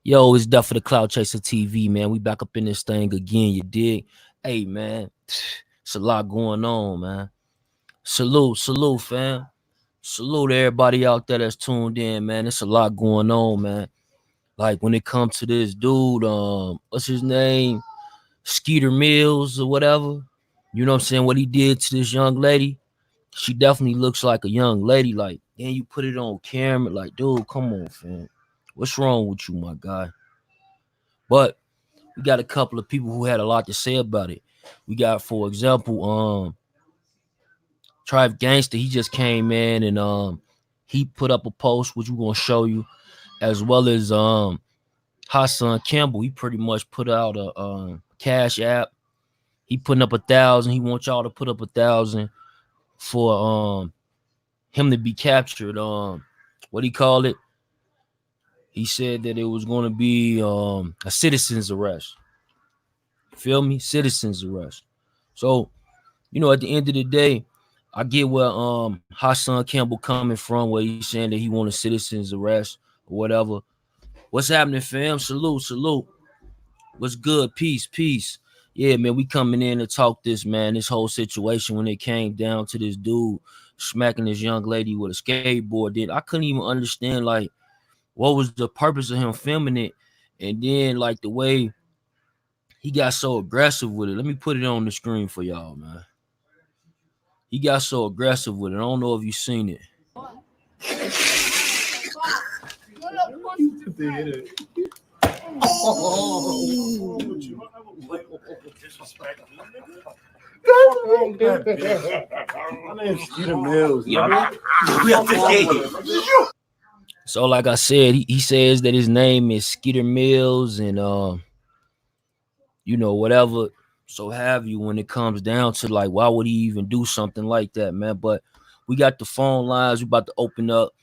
Yo, it's Duff for the Cloud Chaser TV, man. We back up in this thing again, you dig? Hey, man, it's a lot going on, man. Salute, fam. Salute to everybody out there that's tuned in, man. It's a lot going on, man. Like when it comes to this dude, what's his name? Skeeter Millz or whatever. You know what I'm saying? What he did to this young lady. She definitely looks like a young lady. Like, then you put it on camera, like, dude, come on, fam. What's wrong with you, my guy? But we got a couple of people who had a lot to say about it. We got, for example, Trife Gangsta. He just came in and he put up a post, which we're gonna show you, as well as Hassan Campbell. He pretty much put out a cash app. He putting up 1,000. He wants y'all to put up 1,000 for him to be captured. What he called it? He said that it was going to be a citizen's arrest. Feel me? Citizen's arrest. So, you know, at the end of the day, I get where Hassan Campbell coming from, where he's saying that he want a citizen's arrest or whatever. What's happening, fam? Salute. What's good? Peace. Yeah, man, we coming in to talk this, man, this whole situation when it came down to this dude smacking this young lady with a skateboard. Then I couldn't even understand, like, what was the purpose of him filming it? And then, like, the way he got so aggressive with it. Let me put it on the screen for y'all, man. He got so aggressive with it. I don't know if you seen it. My name's Skeeter Millz. So, like I said, he says that his name is Skeeter Millz and you know, whatever, so have you, when it comes down to, like, why would he even do something like that, man? But we got the phone lines we about to open up.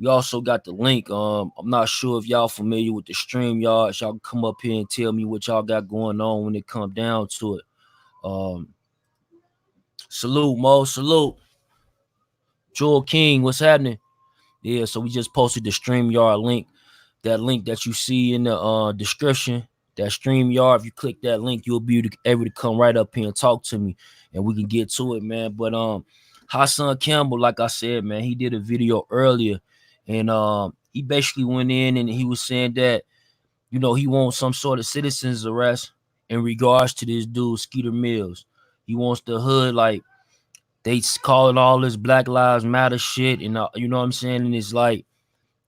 We also got the link. I'm not sure if y'all familiar with the StreamYard. Y'all can come up here and tell me what y'all got going on when it comes down to it. Salute, Mo. Salute. Joel King, what's happening? Yeah, so we just posted the StreamYard link. That link that you see in the description, that StreamYard, if you click that link, you'll be able to come right up here and talk to me, and we can get to it, man. But Hassan Campbell, like I said, man, he did a video earlier, and he basically went in and he was saying that, you know, he wants some sort of citizen's arrest in regards to this dude, Skeeter Millz. He wants the hood, like, they call it all this Black Lives Matter shit, and you know what I'm saying? And it's like,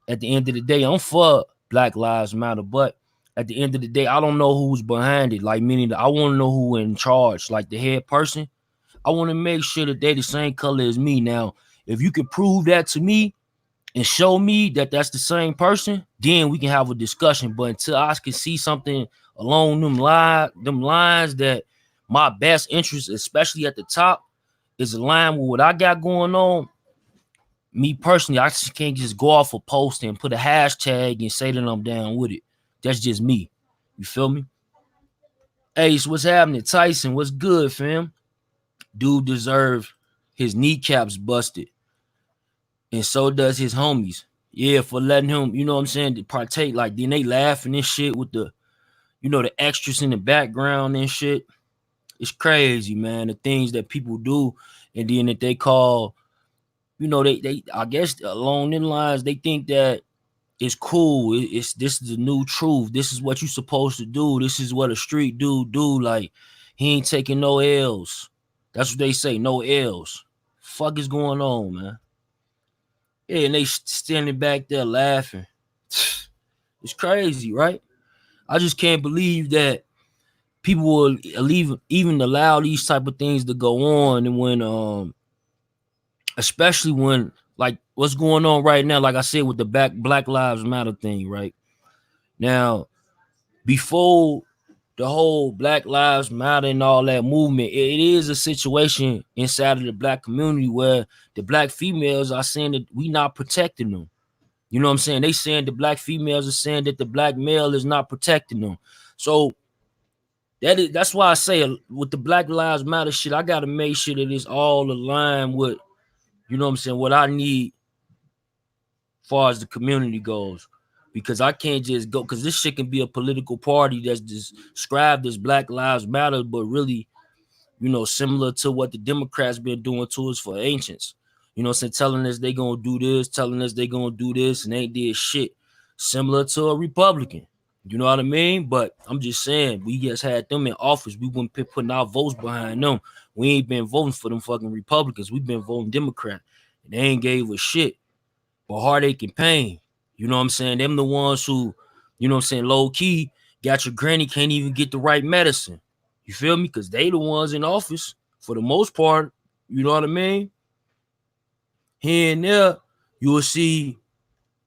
at the end of the day, I'm for Black Lives Matter, but at the end of the day, I don't know who's behind it. Like, meaning that I want to know who in charge, like the head person. I want to make sure that they the same color as me. Now, if you can prove that to me and show me that that's the same person, then we can have a discussion. But until I can see something along them lines that my best interest, especially at the top, is aligned with what I got going on, me personally, I just can't just go off a post and put a hashtag and say that I'm down with it. That's just me. You feel me? Ace, what's happening? Tyson, what's good, fam? Dude deserve his kneecaps busted. And so does his homies. Yeah, for letting him, you know what I'm saying, to partake. Like, then they laughing and shit with the, you know, the extras in the background and shit. It's crazy, man. The things that people do, and then that they call, you know, they I guess along them lines, they think that it's cool. This is the new truth. This is what you're supposed to do. This is what a street dude do. Like, he ain't taking no L's. That's what they say, no L's. Fuck is going on, man? Yeah, and they standing back there laughing. It's crazy, right? I just can't believe that people will even allow these type of things to go on, and when especially when, like, what's going on right now, like I said, with the Black Lives Matter thing, right? Now, before the whole Black Lives Matter and all that movement, it is a situation inside of the black community where the black females are saying that we not protecting them. You know what I'm saying? They saying the black females are saying that the black male is not protecting them. So that's why I say, with the Black Lives Matter shit, I got to make sure that it's all aligned with, you know what I'm saying, what I need as far as the community goes. because I can't just go, because this shit can be a political party that's described as Black Lives Matter, but really, you know, similar to what the Democrats been doing to us for ancients. You know what I'm saying? Telling us they gonna do this, telling us they gonna do this, and ain't did shit. Similar to a Republican. You know what I mean? But I'm just saying, we just had them in office. We wouldn't be putting our votes behind them. We ain't been voting for them fucking Republicans. We've been voting Democrat. And they ain't gave a shit but heartache and pain. You know what I'm saying? Them the ones who, you know what I'm saying, low key, got your granny, can't even get the right medicine. You feel me? Because they the ones in office for the most part. You know what I mean? Here and there, you will see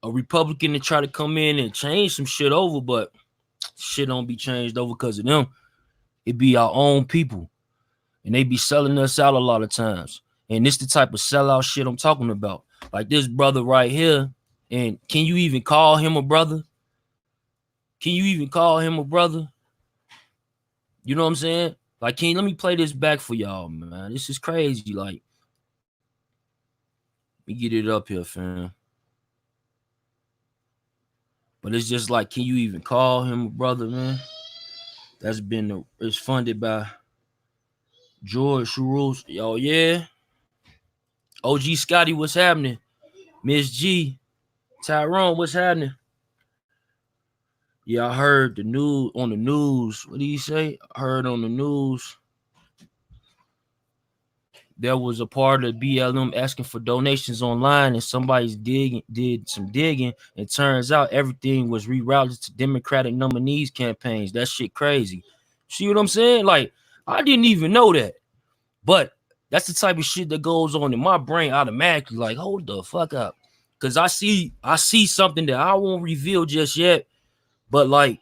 a Republican to try to come in and change some shit over, but shit don't be changed over because of them. It be our own people. And they be selling us out a lot of times. And this the type of sellout shit I'm talking about. Like this brother right here. And can you even call him a brother? Can you even call him a brother? You know what I'm saying? Like, let me play this back for y'all, man. This is crazy. Like, let me get it up here, fam. But it's just like, can you even call him a brother, man? That's been, it's funded by George Soros. Yo, yeah. OG Scotty, what's happening? Miss G, Tyrone, what's happening? Yeah, I heard the news on the news. What did he say? I heard on the news there was a part of BLM asking for donations online, and somebody's did some digging. It turns out everything was rerouted to Democratic nominees campaigns. That shit crazy. See what I'm saying? Like, I didn't even know that. But that's the type of shit that goes on in my brain automatically. Like, hold the fuck up. Cause I see something that I won't reveal just yet. But like,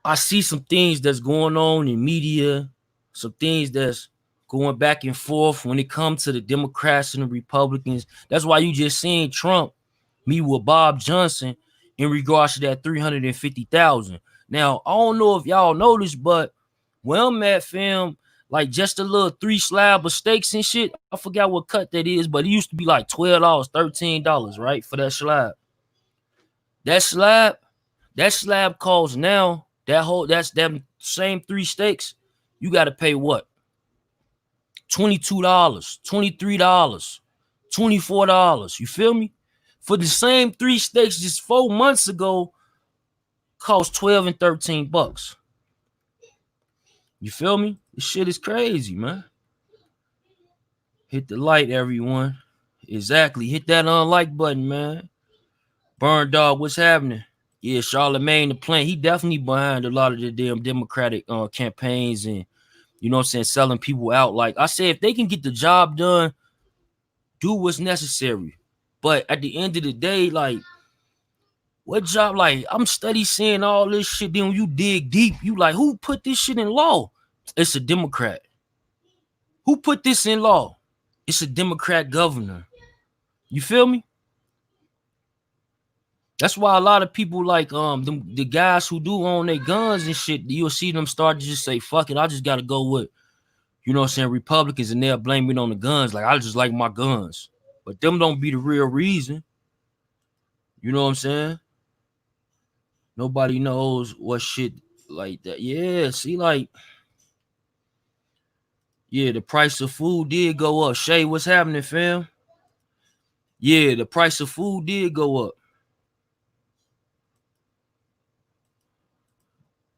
I see some things that's going on in media, some things that's going back and forth when it comes to the Democrats and the Republicans. That's why you just seen Trump meet with Bob Johnson in regards to that 350,000. Now, I don't know if y'all noticed, but when I'm at, fam, like just a little 3 slab of steaks and shit, I forgot what cut that is, but it used to be like $12, $13, right, for that slab. That slab costs now, that's them same 3 steaks, you got to pay what? $22, $23, $24. You feel me? For the same 3 steaks just 4 months ago, cost 12 and 13 bucks. You feel me? This shit is crazy, man. Hit the like, everyone. Exactly. Hit that unlike button, man. Burn Dog, what's happening? Yeah, Charlemagne the Plant. He definitely behind a lot of the damn Democratic campaigns and, you know what I'm saying, selling people out. Like I said, if they can get the job done, do what's necessary. But at the end of the day, like, what job? Like, I'm steady seeing all this shit. Then when you dig deep, you like, who put this shit in law? It's a Democrat. Who put this in law? It's a Democrat governor. You feel me? That's why a lot of people like the guys who do own their guns and shit, you'll see them start to just say, fuck it, I just gotta go with, you know what I'm saying, Republicans, and they'll blame it on the guns. Like, I just like my guns. But them don't be the real reason. You know what I'm saying? Nobody knows what shit like that. Yeah, see, like, yeah, the price of food did go up. Shay, what's happening, fam? Yeah, the price of food did go up.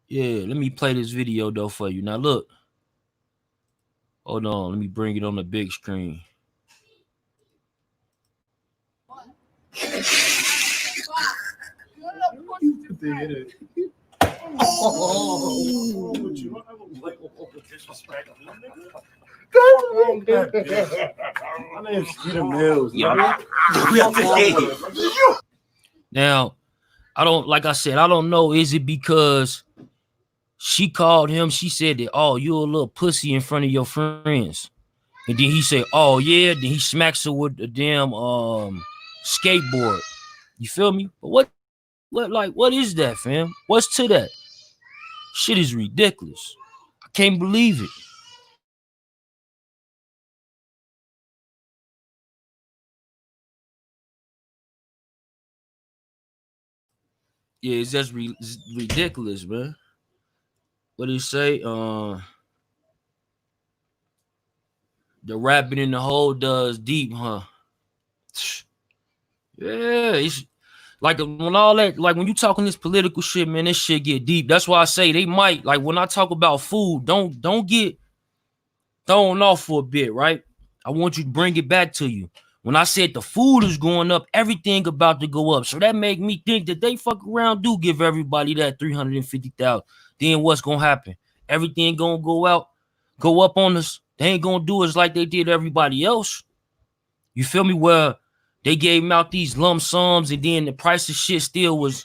Yeah, let me play this video though for you. Now look. Hold on, let me bring it on the big screen. My name's Skeeter Millz. Now, I don't, like I said, I don't know. Is it because she called him? She said that, oh, you a little pussy in front of your friends. And then he said, oh, yeah. Then he smacks her with the damn skateboard. You feel me? But what is that, fam? What's to that? Shit is ridiculous. I can't believe it. Yeah, it's just it's ridiculous, man. What do you say? The rabbit in the hole does deep, huh? Yeah, it's like when all that, like when you talking this political shit, man, this shit get deep. That's why I say they might, like when I talk about food, don't get thrown off for a bit, right? I want you to bring it back to you. When I said the food is going up, everything about to go up. So that make me think that they fuck around, do give everybody that 350,000. Then what's gonna happen? Everything gonna go up on us. They ain't gonna do us like they did everybody else. You feel me? Where they gave them out these lump sums and then the price of shit still was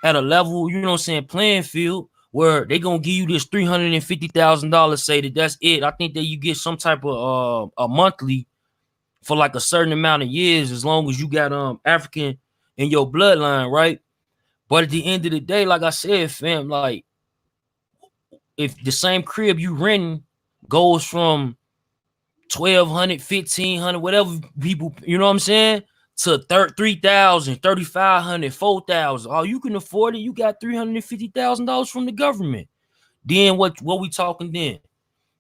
at a level, you know what I'm saying, playing field where they gonna give you this $350,000, say that's it. I think that you get some type of a monthly for like a certain amount of years as long as you got African in your bloodline, right? But at the end of the day, like I said, fam, like if the same crib you renting goes from 1,200, 1,500, whatever people, you know what I'm saying, to 3,000, 3,500, 4,000. Oh, you can afford it. You got $350,000 from the government. Then what we talking then?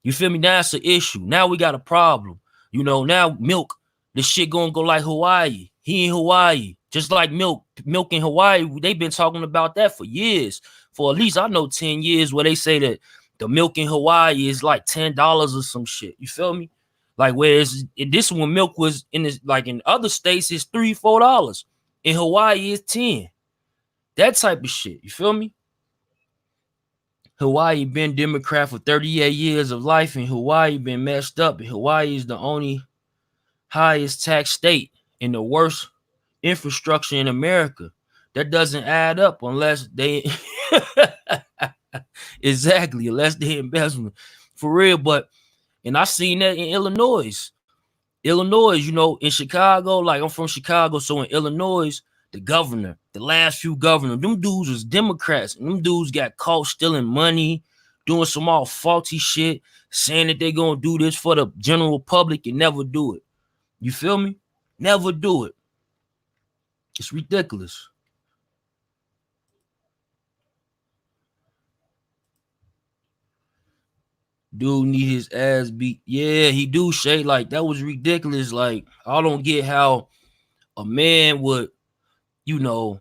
You feel me? Now it's an issue. Now we got a problem. You know, now milk, the shit gonna go like Hawaii. He in Hawaii. Just like milk in Hawaii, they've been talking about that for years. For at least I know 10 years where they say that the milk in Hawaii is like $10 or some shit. You feel me? Like whereas this one milk was in this, like in other states, it's $3, $4. In Hawaii, it's 10. That type of shit. You feel me? Hawaii been Democrat for 38 years of life, and Hawaii been messed up. And Hawaii is the only highest tax state in the worst infrastructure in America. That doesn't add up unless they exactly, unless they investment for real. But and I seen that in Illinois. Illinois, you know, in Chicago, like I'm from Chicago, so in Illinois, the governor, the last few governors, them dudes was Democrats, and them dudes got caught stealing money, doing some all faulty shit, saying that they gonna do this for the general public and never do it. You feel me? Never do it. It's ridiculous. Dude need his ass beat. Yeah, he do, Shay. Like, that was ridiculous. Like, I don't get how a man would, you know,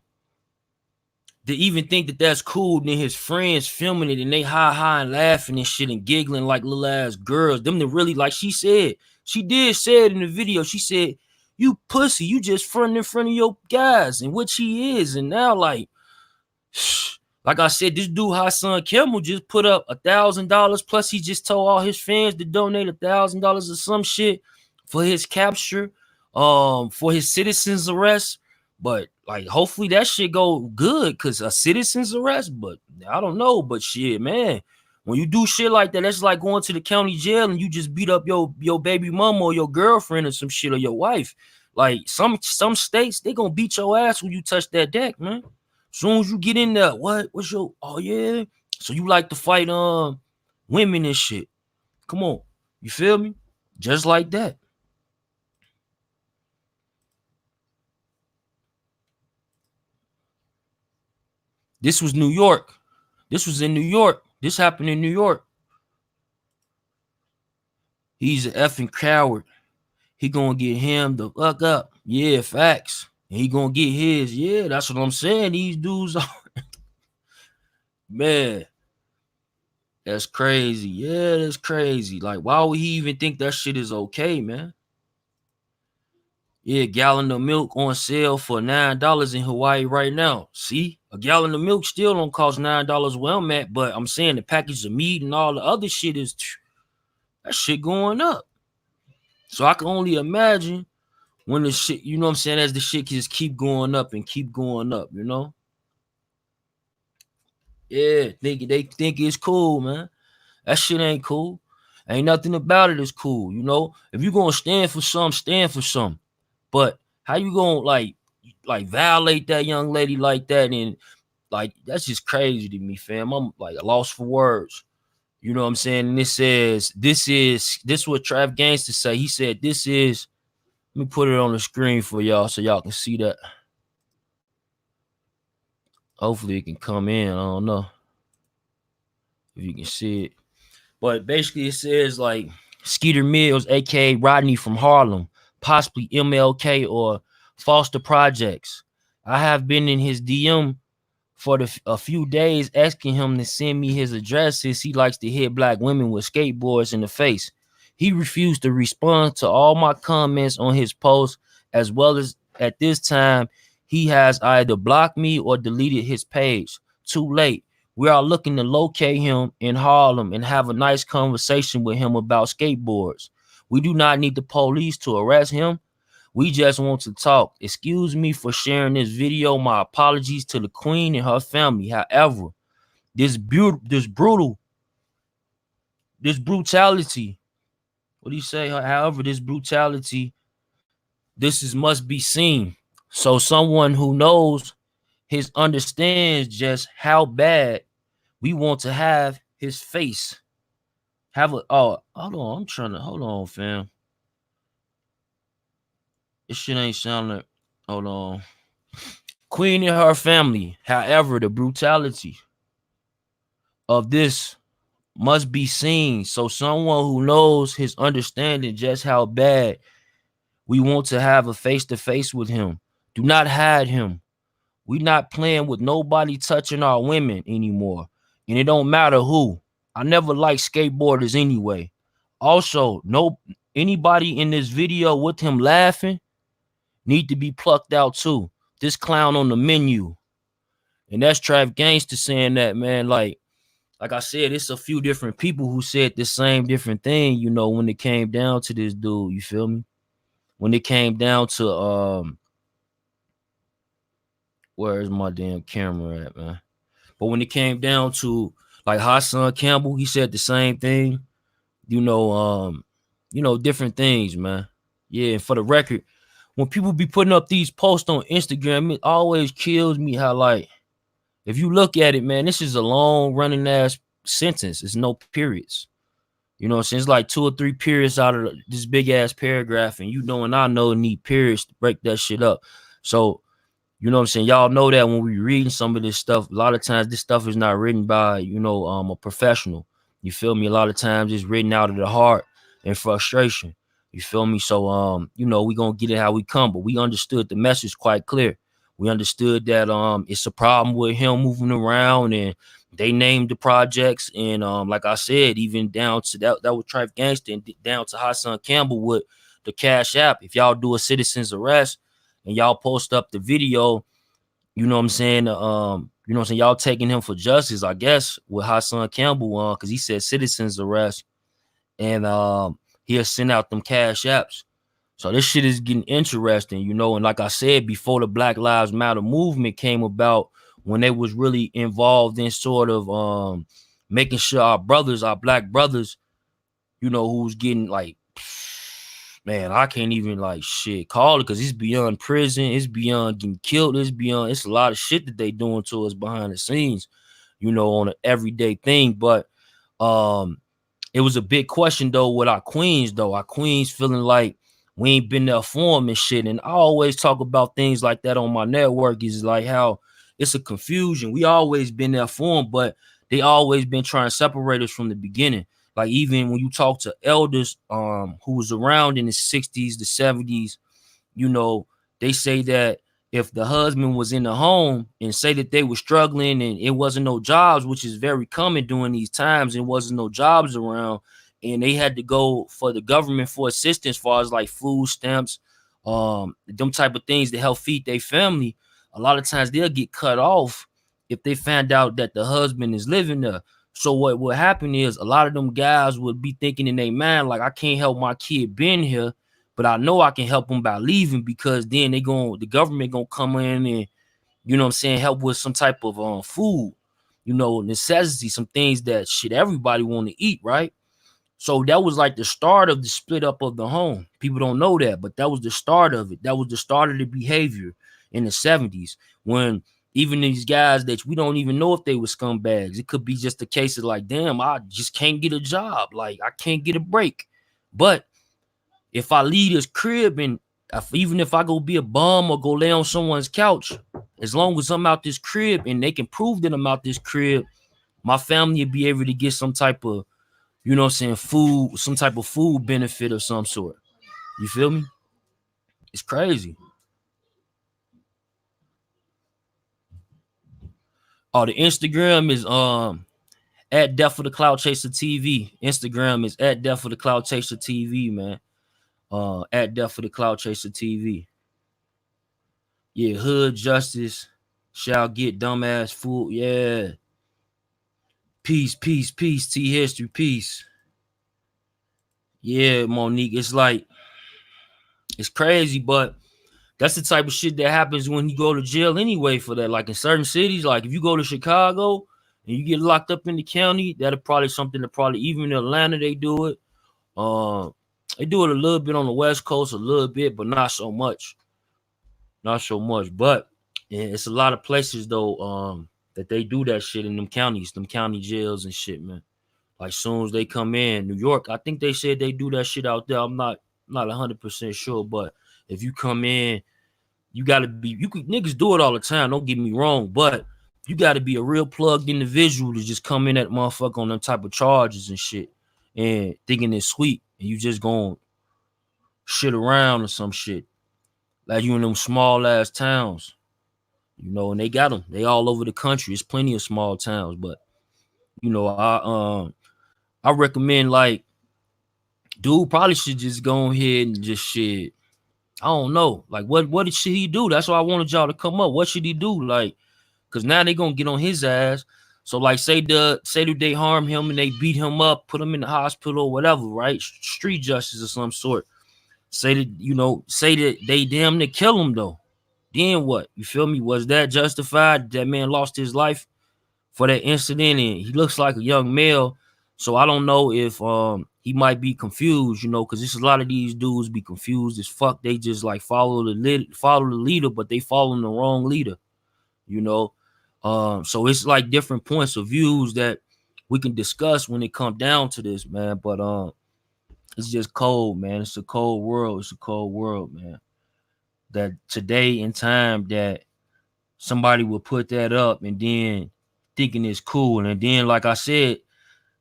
to even think that that's cool. Then his friends filming it and they high and laughing and shit and giggling like little ass girls. Them to really, like she said, she did say it in the video. She said, "You pussy, you just fronting in front of your guys," and which he is. And now, like I said, this dude Hassan Campbell just put up $1,000 plus. He just told all his fans to donate $1,000 or some shit for his capture, for his citizen's arrest. But like, hopefully that shit go good, cause a citizen's arrest. But I don't know. But shit, man, when you do shit like that, that's like going to the county jail and you just beat up your baby mama or your girlfriend or some shit, or your wife. Like some states, they gonna beat your ass when you touch that deck, man. Soon as you get in there, what's your, oh yeah, so you like to fight women and shit. Come on, you feel me? Just like that. This was New York. This was in New York. This happened in New York. He's an effing coward. He gonna get him the fuck up. Yeah, facts. And he gonna get his. Yeah, that's what I'm saying. These dudes are man. That's crazy. Yeah, that's crazy. Like, why would he even think that shit is okay, man? Yeah, gallon of milk on sale for $9 in Hawaii right now. See, a gallon of milk still don't cost $9 where I'm at, but I'm saying the package of meat and all the other shit is that shit going up. So I can only imagine when the shit, you know what I'm saying, as the shit just keep going up and keep going up, you know? Yeah, they think it's cool, man. That shit ain't cool. Ain't nothing about it is cool, you know? If you gonna stand for something, stand for something. But how you gonna like violate that young lady like that? And like, that's just crazy to me, fam. I'm like lost for words. You know what I'm saying? And it says this what Trife Gangsta say. He said this is, let me put it on the screen for y'all so y'all can see that. Hopefully it can come in. I don't know if you can see it. But basically it says like Skeeter Millz, aka Rodney from Harlem, possibly MLK or Foster Projects. I have been in his DM for a few days asking him to send me his address since he likes to hit black women with skateboards in the face. He refused to respond to all my comments on his post, as well as at this time, he has either blocked me or deleted his page. Too late. We are looking to locate him in Harlem and have a nice conversation with him about skateboards. We do not need the police to arrest him. We just want to talk. Excuse me for sharing this video. My apologies to the queen and her family. However, this brutality. What do you say? However, this brutality, must be seen. So someone who knows his understands just how bad we want to have his face. Hold on, hold on, fam. This shit ain't sounding. Hold on. Queen and her family. However, the brutality of this must be seen. So someone who knows his understanding just how bad we want to have a face-to-face with him. Do not hide him. We not playing with nobody touching our women anymore. And it don't matter who. I never liked skateboarders anyway. Also, no anybody in this video with him laughing need to be plucked out too. This clown on the menu. And that's Trife Gangsta saying that, man. Like I said, it's a few different people who said the same different thing, you know, when it came down to this dude, you feel me? When it came down to where's my damn camera at, man? But when it came down to like Hassan Campbell, he said the same thing, you know, different things, man. Yeah, and for the record, when people be putting up these posts on Instagram, it always kills me how, like, if you look at it, man, this is a long running ass sentence. It's no periods. You know what I'm saying? It's like 2 or 3 periods out of this big ass paragraph, and you know and I know need periods to break that shit up. So, you know what I'm saying? Y'all know that when we reading some of this stuff, a lot of times this stuff is not written by, a professional. You feel me? A lot of times it's written out of the heart and frustration. You feel me? So, we gonna get it how we come, but we understood the message quite clear. We understood that it's a problem with him moving around, and they named the projects, and like I said, even down to that was Trife Gangsta, and down to Hassan Campbell with the Cash App. If y'all do a citizen's arrest and y'all post up the video, you know what I'm saying? Y'all taking him for justice, I guess, with Hassan Campbell, because he said citizen's arrest, and he'll send out them Cash Apps. So this shit is getting interesting, and like I said, before the Black Lives Matter movement came about, when they was really involved in sort of making sure our black brothers, who's getting like, man, I can't even like shit call it, because it's beyond prison, it's beyond getting killed, it's a lot of shit that they doing to us behind the scenes, on an everyday thing. But it was a big question though with our queens feeling like we ain't been there for them and shit. And I always talk about things like that on my network, is like how it's a confusion. We always been there for them, but they always been trying to separate us from the beginning. Like even when you talk to elders who was around in the 60s, the 70s, they say that if the husband was in the home and say that they were struggling and it wasn't no jobs, which is very common during these times, it wasn't no jobs around, and they had to go for the government for assistance as far as like food stamps, them type of things to help feed their family, a lot of times they'll get cut off if they find out that the husband is living there. So what would happen is a lot of them guys would be thinking in their mind, like, I can't help my kid being here, but I know I can help them by leaving, because then the government gonna come in and, help with some type of food, necessity, some things that shit everybody want to eat, right? So that was like the start of the split up of the home. People don't know that, but that was the start of it. That was the start of the behavior in the 70s, when even these guys that we don't even know if they were scumbags. It could be just a case of like, damn, I just can't get a job. Like, I can't get a break. But if I leave this crib and Even if I go be a bum or go lay on someone's couch, as long as I'm out this crib and they can prove that I'm out this crib, my family will be able to get some type of, you know what I'm saying, food, some type of food benefit of some sort. You feel me? It's crazy. Oh, the Instagram is at Death for the Cloud Chaser TV. Instagram is at Death for the Cloud Chaser TV, man. At Death for the Cloud Chaser TV. Yeah, hood justice shall get dumbass fool. Yeah. Peace, peace, peace. T history, peace. Yeah, Monique. It's like it's crazy, but that's the type of shit that happens when you go to jail anyway for that. Like in certain cities, like if you go to Chicago and you get locked up in the county, that'll probably something that probably even in Atlanta they do it. They do it a little bit on the West Coast, a little bit, but not so much. Not so much. But yeah, it's a lot of places though, that they do that shit in them counties, them county jails and shit, man. Like soon as they come in, New York, I think they said they do that shit out there. I'm not 100% sure, but if you come in, you gotta be. You could niggas do it all the time. Don't get me wrong, but you gotta be a real plugged individual to just come in that motherfucker on them type of charges and shit, and thinking it's sweet, and you just going shit around or some shit like you in them small ass towns, you know. And they got them. They all over the country. It's plenty of small towns, but you know, I recommend like dude probably should just go ahead and just shit. I don't know. Like what should he do? That's why I wanted y'all to come up. What should he do? Like, cause now they gonna get on his ass. So like say that they harm him and they beat him up, put him in the hospital or whatever, right? Street justice of some sort. Say that, you know, say that they damn near kill him though. Then what? You feel me? Was that justified? That man lost his life for that incident, and he looks like a young male. So I don't know if he might be confused, you know, because there's a lot of these dudes be confused as fuck. They just like follow the leader, but they following the wrong leader, you know. So it's like different points of views that we can discuss when it come down to this, man. But it's just cold, man. It's a cold world. It's a cold world, man. That today in time that somebody will put that up and then thinking it's cool. And then, like I said,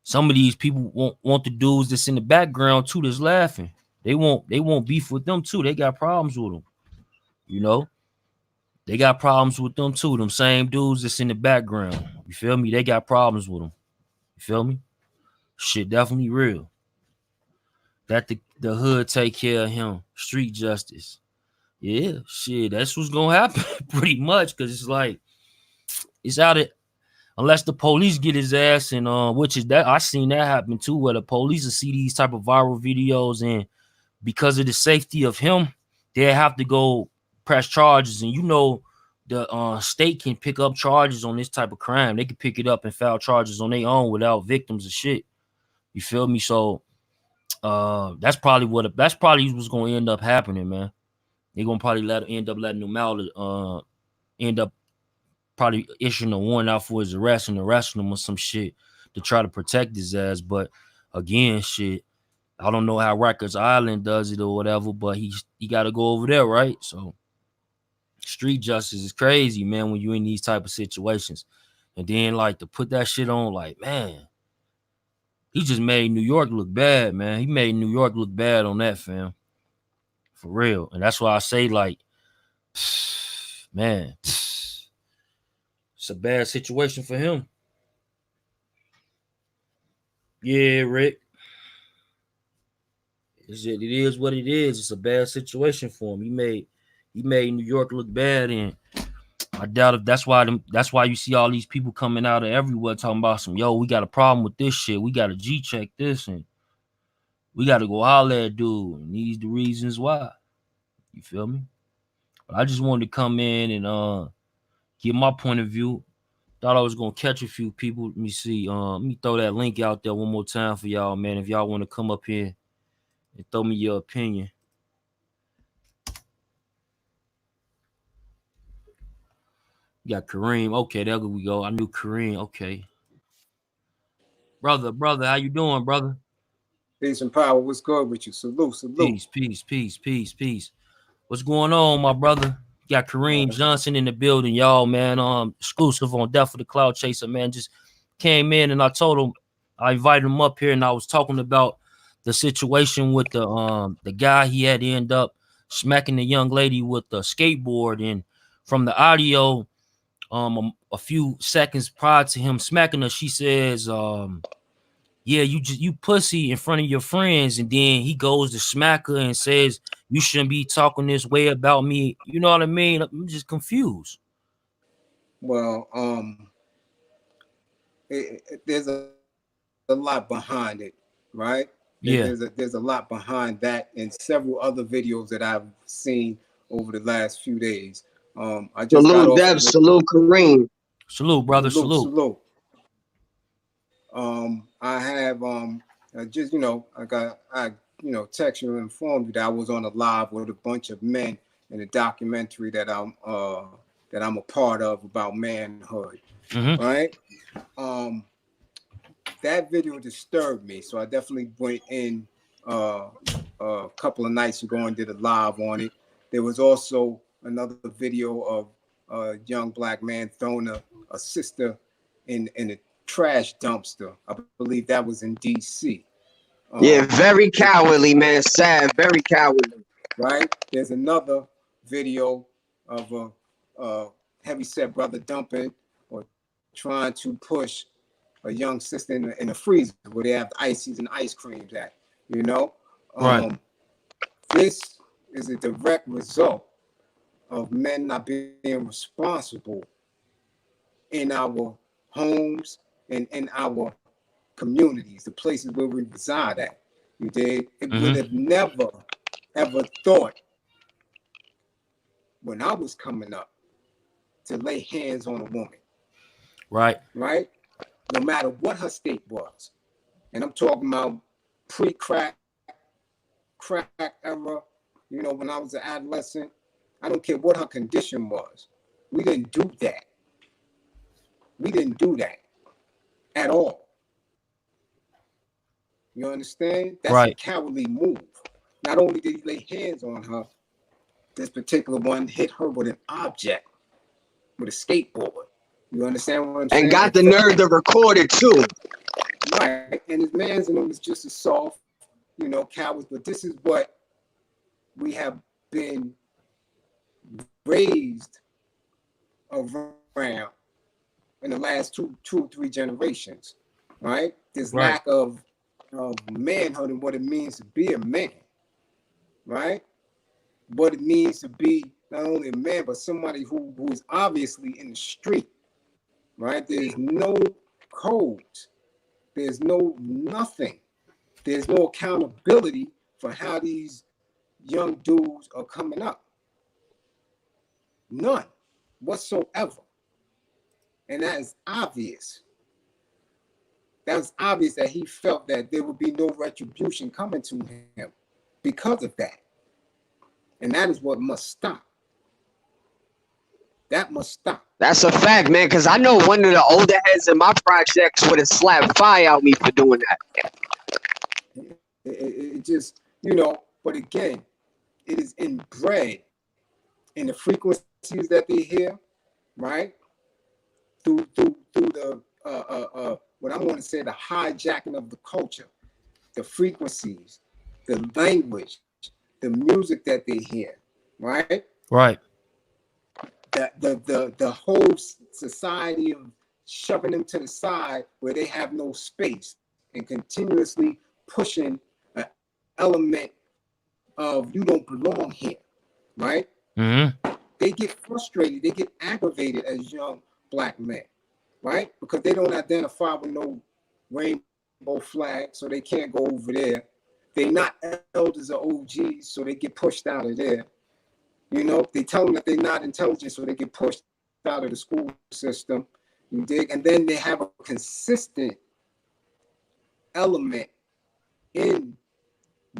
some of these people want the dudes that's in the background too that's laughing. They won't beef with them too. They got problems with them. You know? They got problems with them too. Them same dudes that's in the background. You feel me? They got problems with them. You feel me? Shit definitely real. That the hood take care of him. Street justice. Yeah, shit, that's what's gonna happen pretty much, because it's like it's out of unless the police get his ass, and which is that I seen that happen too, where the police will see these type of viral videos, and because of the safety of him, they have to go press charges. And you know, the state can pick up charges on this type of crime. They can pick it up and file charges on their own without victims and shit. You feel me? So that's probably what's gonna end up happening, man. They're gonna probably end up letting him out, end up probably issuing a warrant out for his arrest and arresting him or some shit to try to protect his ass. But again, shit, I don't know how Rikers Island does it or whatever, but he got to go over there, right? So street justice is crazy, man, when you're in these type of situations. And then like to put that shit on, like, man, he just made New York look bad, man. He made New York look bad on that, fam. For real. And that's why I say, like, man, it's a bad situation for him. Yeah, Rick. It is what it is. It's a bad situation for him. He made New York look bad, and I doubt if that's why you see all these people coming out of everywhere talking about some, yo, we got a problem with this shit. We got to G check this, and we got to go holler at dude. And these the reasons why. You feel me? But I just wanted to come in and give my point of view. Thought I was gonna catch a few people. Let me see. Let me throw that link out there one more time for y'all, man. If y'all want to come up here and throw me your opinion. You got Kareem. Okay, there we go. I knew Kareem. Okay. Brother, how you doing, brother? Peace and power. What's good with you? Salute, salute. Peace. What's going on, my brother? Got Kareem Johnson in the building, y'all, man. Exclusive on Death of the Cloud Chaser, man. Just came in and I told him, I invited him up here and I was talking about the situation with the guy. He had to end up smacking the young lady with the skateboard, and from the audio, a few seconds prior to him smacking her, she says, yeah, you pussy in front of your friends, and then he goes to smack her and says, you shouldn't be talking this way about me. You know what I mean? I'm just confused. Well, there's a lot behind it, right? Yeah. There's a lot behind that, and several other videos that I've seen over the last few days. I just got Salute off. Dev, salute Kareem. Salute, brother. Salute. I have I just I text you and informed you that I was on a live with a bunch of men in a documentary that I'm a part of about manhood. Mm-hmm. Right? That video disturbed me, so I definitely went in a couple of nights ago and did a live on it. There was also another video of a young black man throwing a sister in a trash dumpster. I believe that was in DC. Yeah, very cowardly, man. Sad, very cowardly. Right? There's another video of a heavyset brother dumping or trying to push a young sister in the freezer where they have the ices and ice creams at. You know, Right. This is a direct result of men not being responsible in our homes and in our communities, the places where we reside at. You did. It would have never, ever thought when I was coming up to lay hands on a woman. Right. Right? No matter what her state was. And I'm talking about pre-crack, crack era, you know, when I was an adolescent. I don't care what her condition was. We didn't do that. We didn't do that at all. You understand? That's right. A cowardly move. Not only did he lay hands on her, this particular one hit her with an object, with a skateboard. You understand what I'm saying? And got the nerve to record it too. Right. And his man's in him is just as soft, you know, cowards. But this is what we have been raised around in the last two or three generations. Right? This lack of manhood and what it means to be a man. Right? What it means to be not only a man, but somebody who is obviously in the street. Right? There's no codes. There's no nothing. There's no accountability for how these young dudes are coming up. None whatsoever. And that is obvious. That was obvious that he felt that there would be no retribution coming to him because of that. And that is what must stop. That must stop. That's a fact, man, because I know one of the older heads in my projects would have slapped fire out me for doing that. It just, you know, but again, it is inbred in the frequencies that they hear, right? Through the what I want to say, the hijacking of the culture, the frequencies, the language, the music that they hear, right? Right. The whole society of shoving them to the side where they have no space and continuously pushing an element of you don't belong here, right? Mm-hmm. They get frustrated, they get aggravated as young black men, right? Because they don't identify with no rainbow flag, so they can't go over there. They're not elders or OGs, so they get pushed out of there. You know, they tell them that they're not intelligent, so they get pushed out of the school system. You dig? And then they have a consistent element in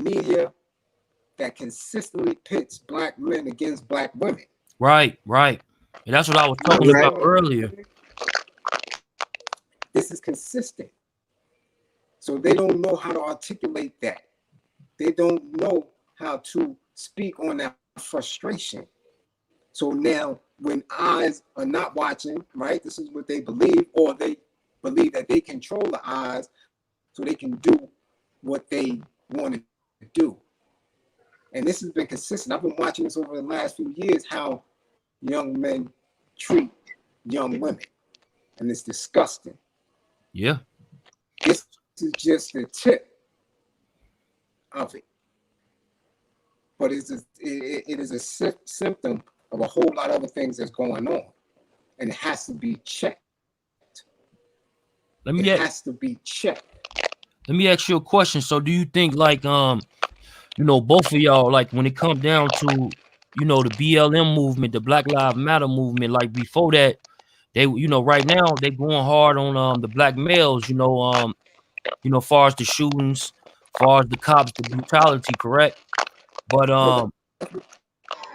media that consistently pits black men against black women. Right. And that's what I was talking about earlier. This is consistent. So they don't know how to articulate that. They don't know how to speak on that frustration. So now when eyes are not watching, right, this is what they believe, or they believe that they control the eyes so they can do what they want to do. And this has been consistent. I've been watching this over the last few years, how young men treat young women. And it's disgusting. Yeah. This is just the tip of it. But it is a symptom of a whole lot of other things that's going on. And it has to be checked. It has to be checked. Let me ask you a question. So do you think, like, you know, both of y'all, like, when it comes down to, you know, the BLM movement, the Black Lives Matter movement, like, before that, they, you know, right now they going hard on the black males, you know, far as the shootings, far as the cops, the brutality, correct? But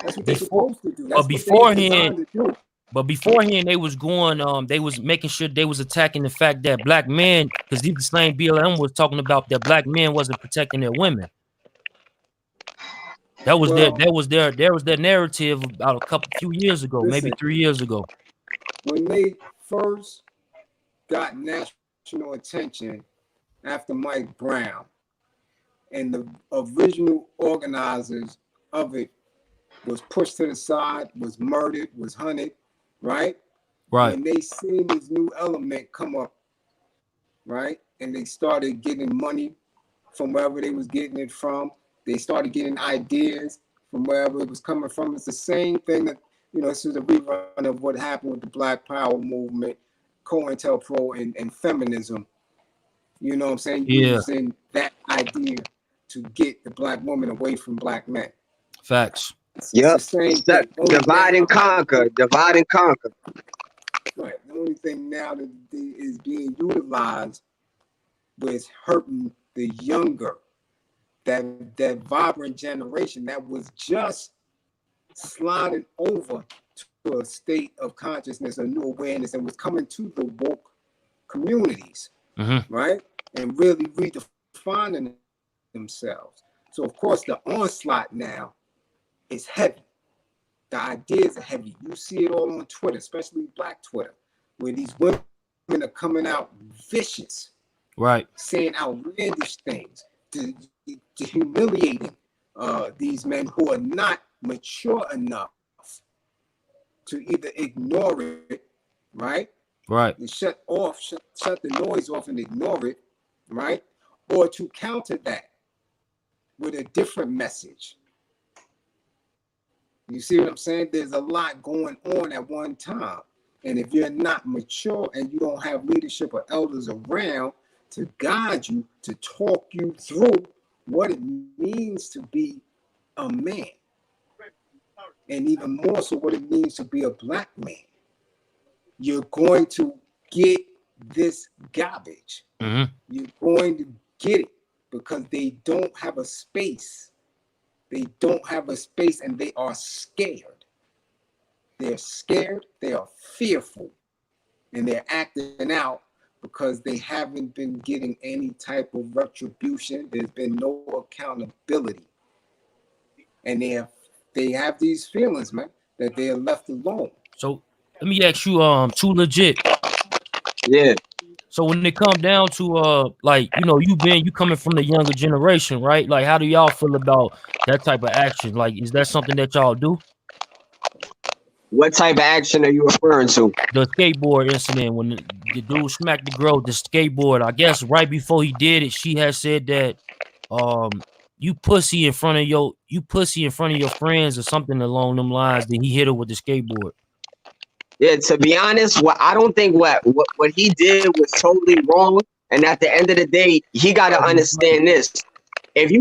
that's what they're supposed to do. That's beforehand, but beforehand they was going, they was making sure they was attacking the fact that black men, because the same BLM was talking about that black men wasn't protecting their women. That was their narrative about few years ago, maybe 3 years ago. When they first got national attention after Mike Brown, and the original organizers of it was pushed to the side, was murdered, was hunted, right? Right. When they seen this new element come up, right? And they started getting money from wherever they was getting it from. They started getting ideas from wherever it was coming from. It's the same thing that, you know, this is a rerun of what happened with the Black Power movement, COINTELPRO, and feminism. You know what I'm saying? Yeah. Using that idea to get the black woman away from black men. Facts. Yep. Divide and conquer. Divide and conquer. Right. The only thing now that is being utilized was hurting the younger, that vibrant generation that was just sliding over to a state of consciousness, a new awareness, and was coming to the woke communities, right? And really redefining themselves. So of course the onslaught now is heavy. The ideas are heavy. You see it all on Twitter, especially Black Twitter, where these women are coming out vicious, right, saying outlandish things, to humiliating these men who are not mature enough to either ignore it, right? Right. And shut the noise off and ignore it, right? Or to counter that with a different message. You see what I'm saying? There's a lot going on at one time. And if you're not mature and you don't have leadership or elders around to guide you, to talk you through what it means to be a man, and even more so what it means to be a black man, you're going to get this garbage. You're going to get it because they don't have a space. They don't have a space and they are scared. They're scared, they are fearful, and they're acting out because they haven't been getting any type of retribution. There's been no accountability. And they have these feelings, man, that they are left alone. So let me ask you, too legit. Yeah. So when it come down to like, you know, you coming from the younger generation, right? Like, how do y'all feel about that type of action? Like, is that something that y'all do? What type of action are you referring to? The skateboard incident when the dude smacked the girl with the skateboard. I guess right before he did it, she had said that you pussy in front of your friends or something along them lines. Then he hit her with the skateboard. Yeah, to be honest, I don't think what he did was totally wrong. And at the end of the day, he got to understand this. If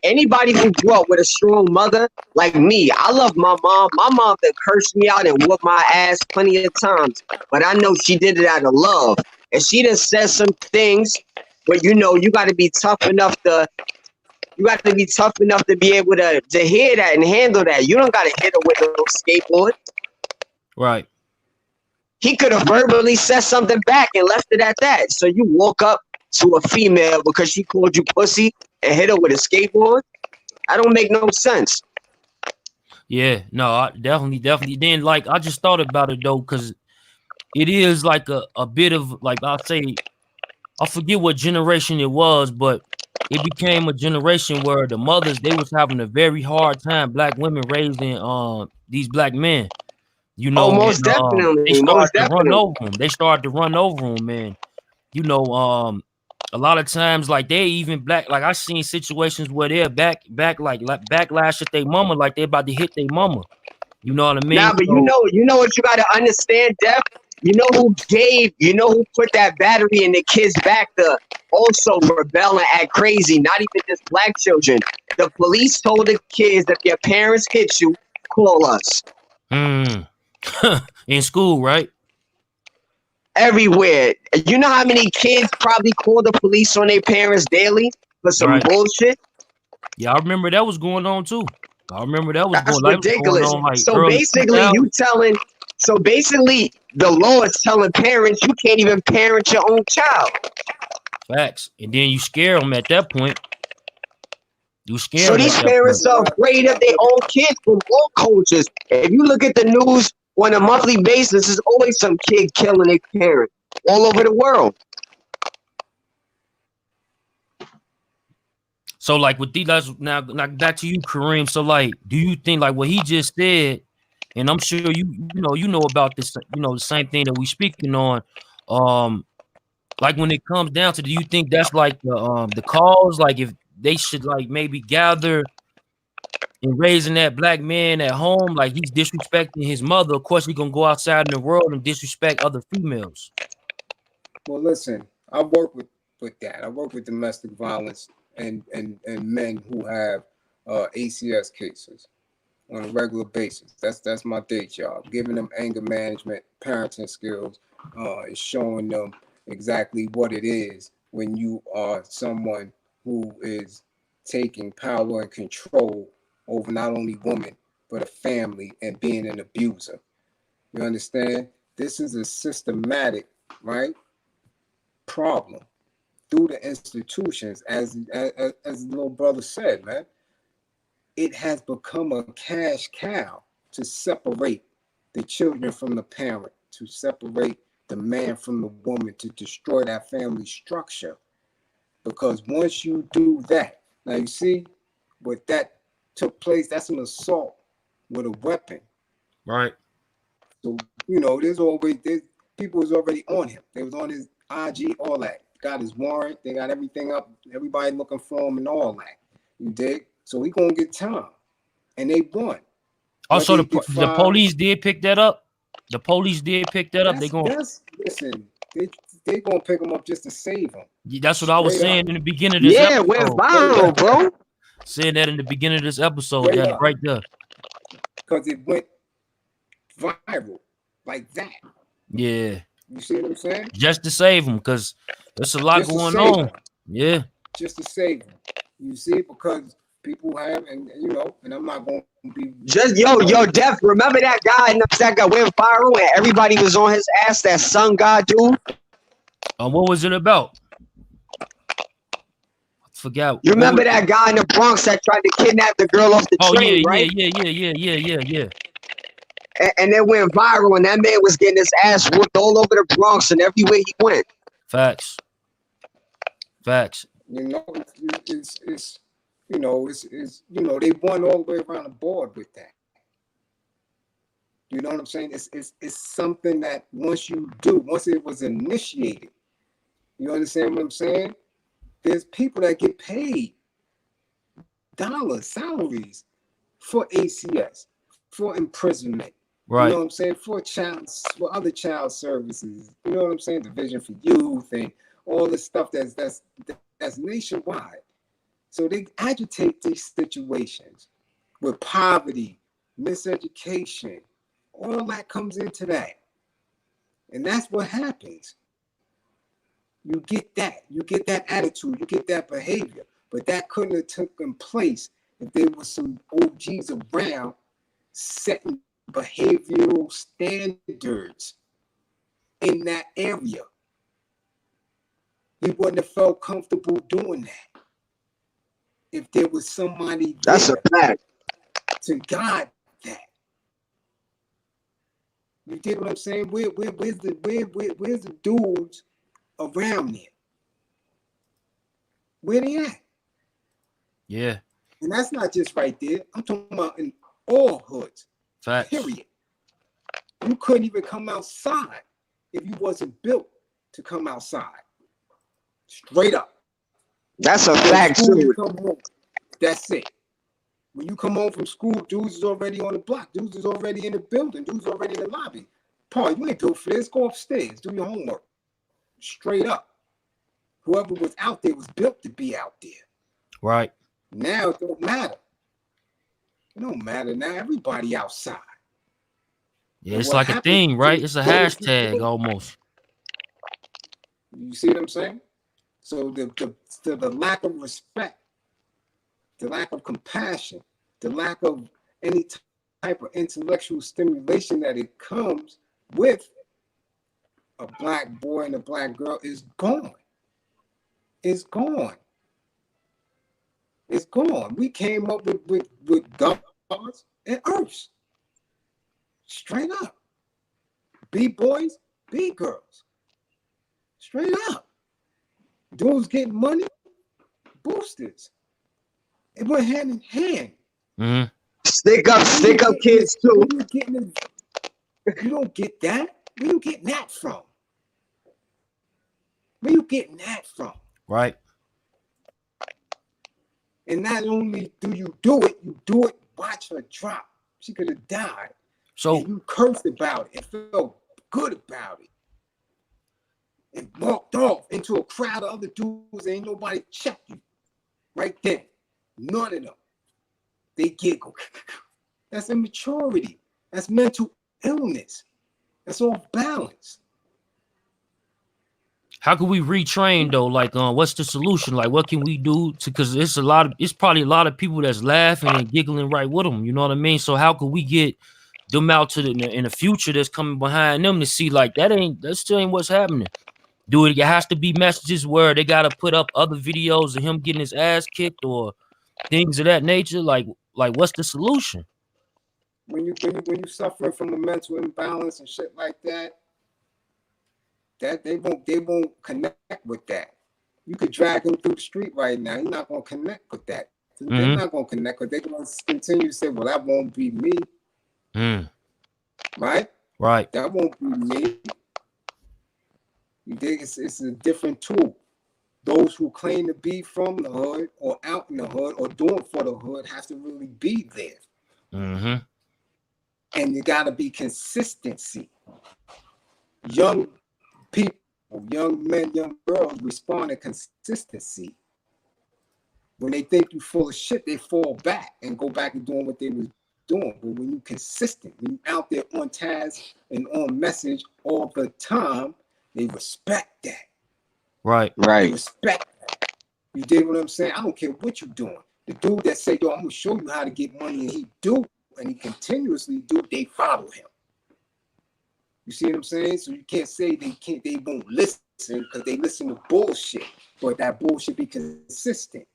anybody who grew up with a strong mother like me, I love my mom. My mom that cursed me out and whooped my ass plenty of times, but I know she did it out of love. And she done said some things where, you know, you got to be tough enough to be able to hear that and handle that. You don't got to hit her with no skateboard. Right. He could have verbally said something back and left it at that. So you walk up to a female because she called you pussy and hit her with a skateboard? That don't make no sense. Yeah, no, I definitely. Then, like, I just thought about it though, because it is like a bit of like I'll say, I forget what generation it was, but it became a generation where the mothers they was having a very hard time, black women raising these black men, you Oh, know, most and they definitely, started most to run definitely. over them. They started to run over them, man. You know, a lot of times like they even black like I seen situations where they're back like backlash at their mama, like they about to hit their mama. You know what I mean? Nah, but So you know what you gotta understand, Def. You know who put that battery in the kid's back to also rebel and act crazy, not even just black children. The police told the kids if your parents hit you, call us. mm, in school, right? Everywhere. You know how many kids probably call the police on their parents daily for some Right. bullshit? Yeah, I remember that was going on too. I remember That's that was going ridiculous. on like early So basically the law is telling parents you can't even parent your own child. facts. And then you scare them at that point. You scare So them at these that point. parents are afraid of their own kids from all cultures. If you look at the news on a monthly basis, there's always some kid killing their parent all over the world. So like with these now back to you, Kareem. So like, do you think like what he just said, and I'm sure you know about this, the same thing that we speaking on. Um, like when it comes down to, do you think that's like the cause? Like if they should like maybe gather and raising that black man at home, like he's disrespecting his mother. Of course, he's gonna go outside in the world and disrespect other females. Well, listen, I work with that. I work with domestic violence and men who have ACS cases on a regular basis. That's my day job. Giving them anger management, parenting skills, showing them exactly what it is when you are someone who is taking power and control over not only women but a family and being an abuser. You understand? This is a systematic, right, problem through the institutions, as the little brother said, man. It has become a cash cow to separate the children from the parent, to separate the man from the woman, to destroy that family structure. Because once you do that, now you see what that took place, that's an assault with a weapon. Right. So, there's people was already on him. They was on his IG, all that. Got his warrant, they got everything up, everybody looking for him and all that. You dig? So he gonna get time. And they won. Also, Whether he get the 5, police did pick that up. The police did pick that up. They going listen, they gonna pick him up just to save him. That's what I was Straight up. saying in the beginning of this Yeah, it went episode. viral, bro. Saying that in the beginning of this episode, Straight that up. right there. Because it went viral like that. Yeah. You see what I'm saying? Just to save them, because there's a lot Just to going save on. him. Yeah. Just to save him. You see, because people have, and I'm not going to be Just yo, Def, remember that guy that got went viral and everybody was on his ass, that Sun God dude? What was it about? I forgot. You remember that guy in the Bronx that tried to kidnap the girl off the train, right? Yeah. And it went viral, and that man was getting his ass whooped all over the Bronx and everywhere he went. Facts. It's they won all the way around the board with that. You know what I'm saying? It's something that once it was initiated, you understand what I'm saying? There's people that get paid dollars, salaries for ACS, for imprisonment. Right. You know what I'm saying? For other child services. You know what I'm saying? Division for Youth and all this stuff that's nationwide. So they agitate these situations with poverty, miseducation. All that comes into that. And that's what happens. You get that attitude, you get that behavior. But that couldn't have taken place if there was some OGs around setting behavioral standards in that area. He wouldn't have felt comfortable doing that if there was somebody That's a fact. to guide You get what I'm saying? Where's the dudes around there? Where they at? Yeah. And that's not just right there. I'm talking about in all hoods. Facts. Period. You couldn't even come outside if you wasn't built to come outside. Straight up. That's a fact too. That's it. When you come home from school, dudes is already on the block. Dudes is already in the building. Dudes already in the lobby. Paul, you ain't built for this. Go upstairs. Do your homework. Straight up. Whoever was out there was built to be out there. Right. Now it don't matter. It don't matter now. Everybody outside. Yeah, it's like a thing, right? It's a hashtag almost. You see what I'm saying? So the lack of respect, the lack of compassion, the lack of any type of intellectual stimulation that it comes with a black boy and a black girl is gone. It's gone. It's gone. We came up with gods and earths. Straight up. Be boys, be girls. Straight up. Dudes getting money, boosters. It went hand in hand. Mm-hmm. Stick up kids too. You don't get that. Where you getting that from? Where you getting that from? Right. And not only do you do it, watch her drop. She could have died. So and you cursed about it and felt good about it. And walked off into a crowd of other dudes, ain't nobody check you. Right then. None of them. They giggle. That's immaturity. That's mental illness. That's off balance. how can we retrain though? Like, what's the solution? Like, what can we do to? Because it's probably a lot of people that's laughing and giggling right with them. You know what I mean? So how can we get them out to in the future that's coming behind them to see like that still ain't what's happening? Do it? It has to be messages where they gotta put up other videos of him getting his ass kicked or things of that nature. Like what's the solution? When you suffer from a mental imbalance and shit like that they won't connect with that. You could drag him through the street right now. He's not gonna connect with that. They're not gonna connect with. They're gonna continue to say, "Well, that won't be me." Right. That won't be me. You think it's a different tool. Those who claim to be from the hood or out in the hood or doing for the hood have to really be there. Mm-hmm. And you got to be consistency. Young people, young men, young girls respond to consistency. When they think you're full of shit, they fall back and go back and doing what they was doing. But when you're consistent, when you're out there on task and on message all the time, they respect that. Right. They respect that. You dig what I'm saying? I don't care what you're doing. The dude that say, "Yo, I'm gonna show you how to get money," and he do, and he continuously do, they follow him. You see what I'm saying? So you can't say they won't listen because they listen to bullshit, but that bullshit be consistent.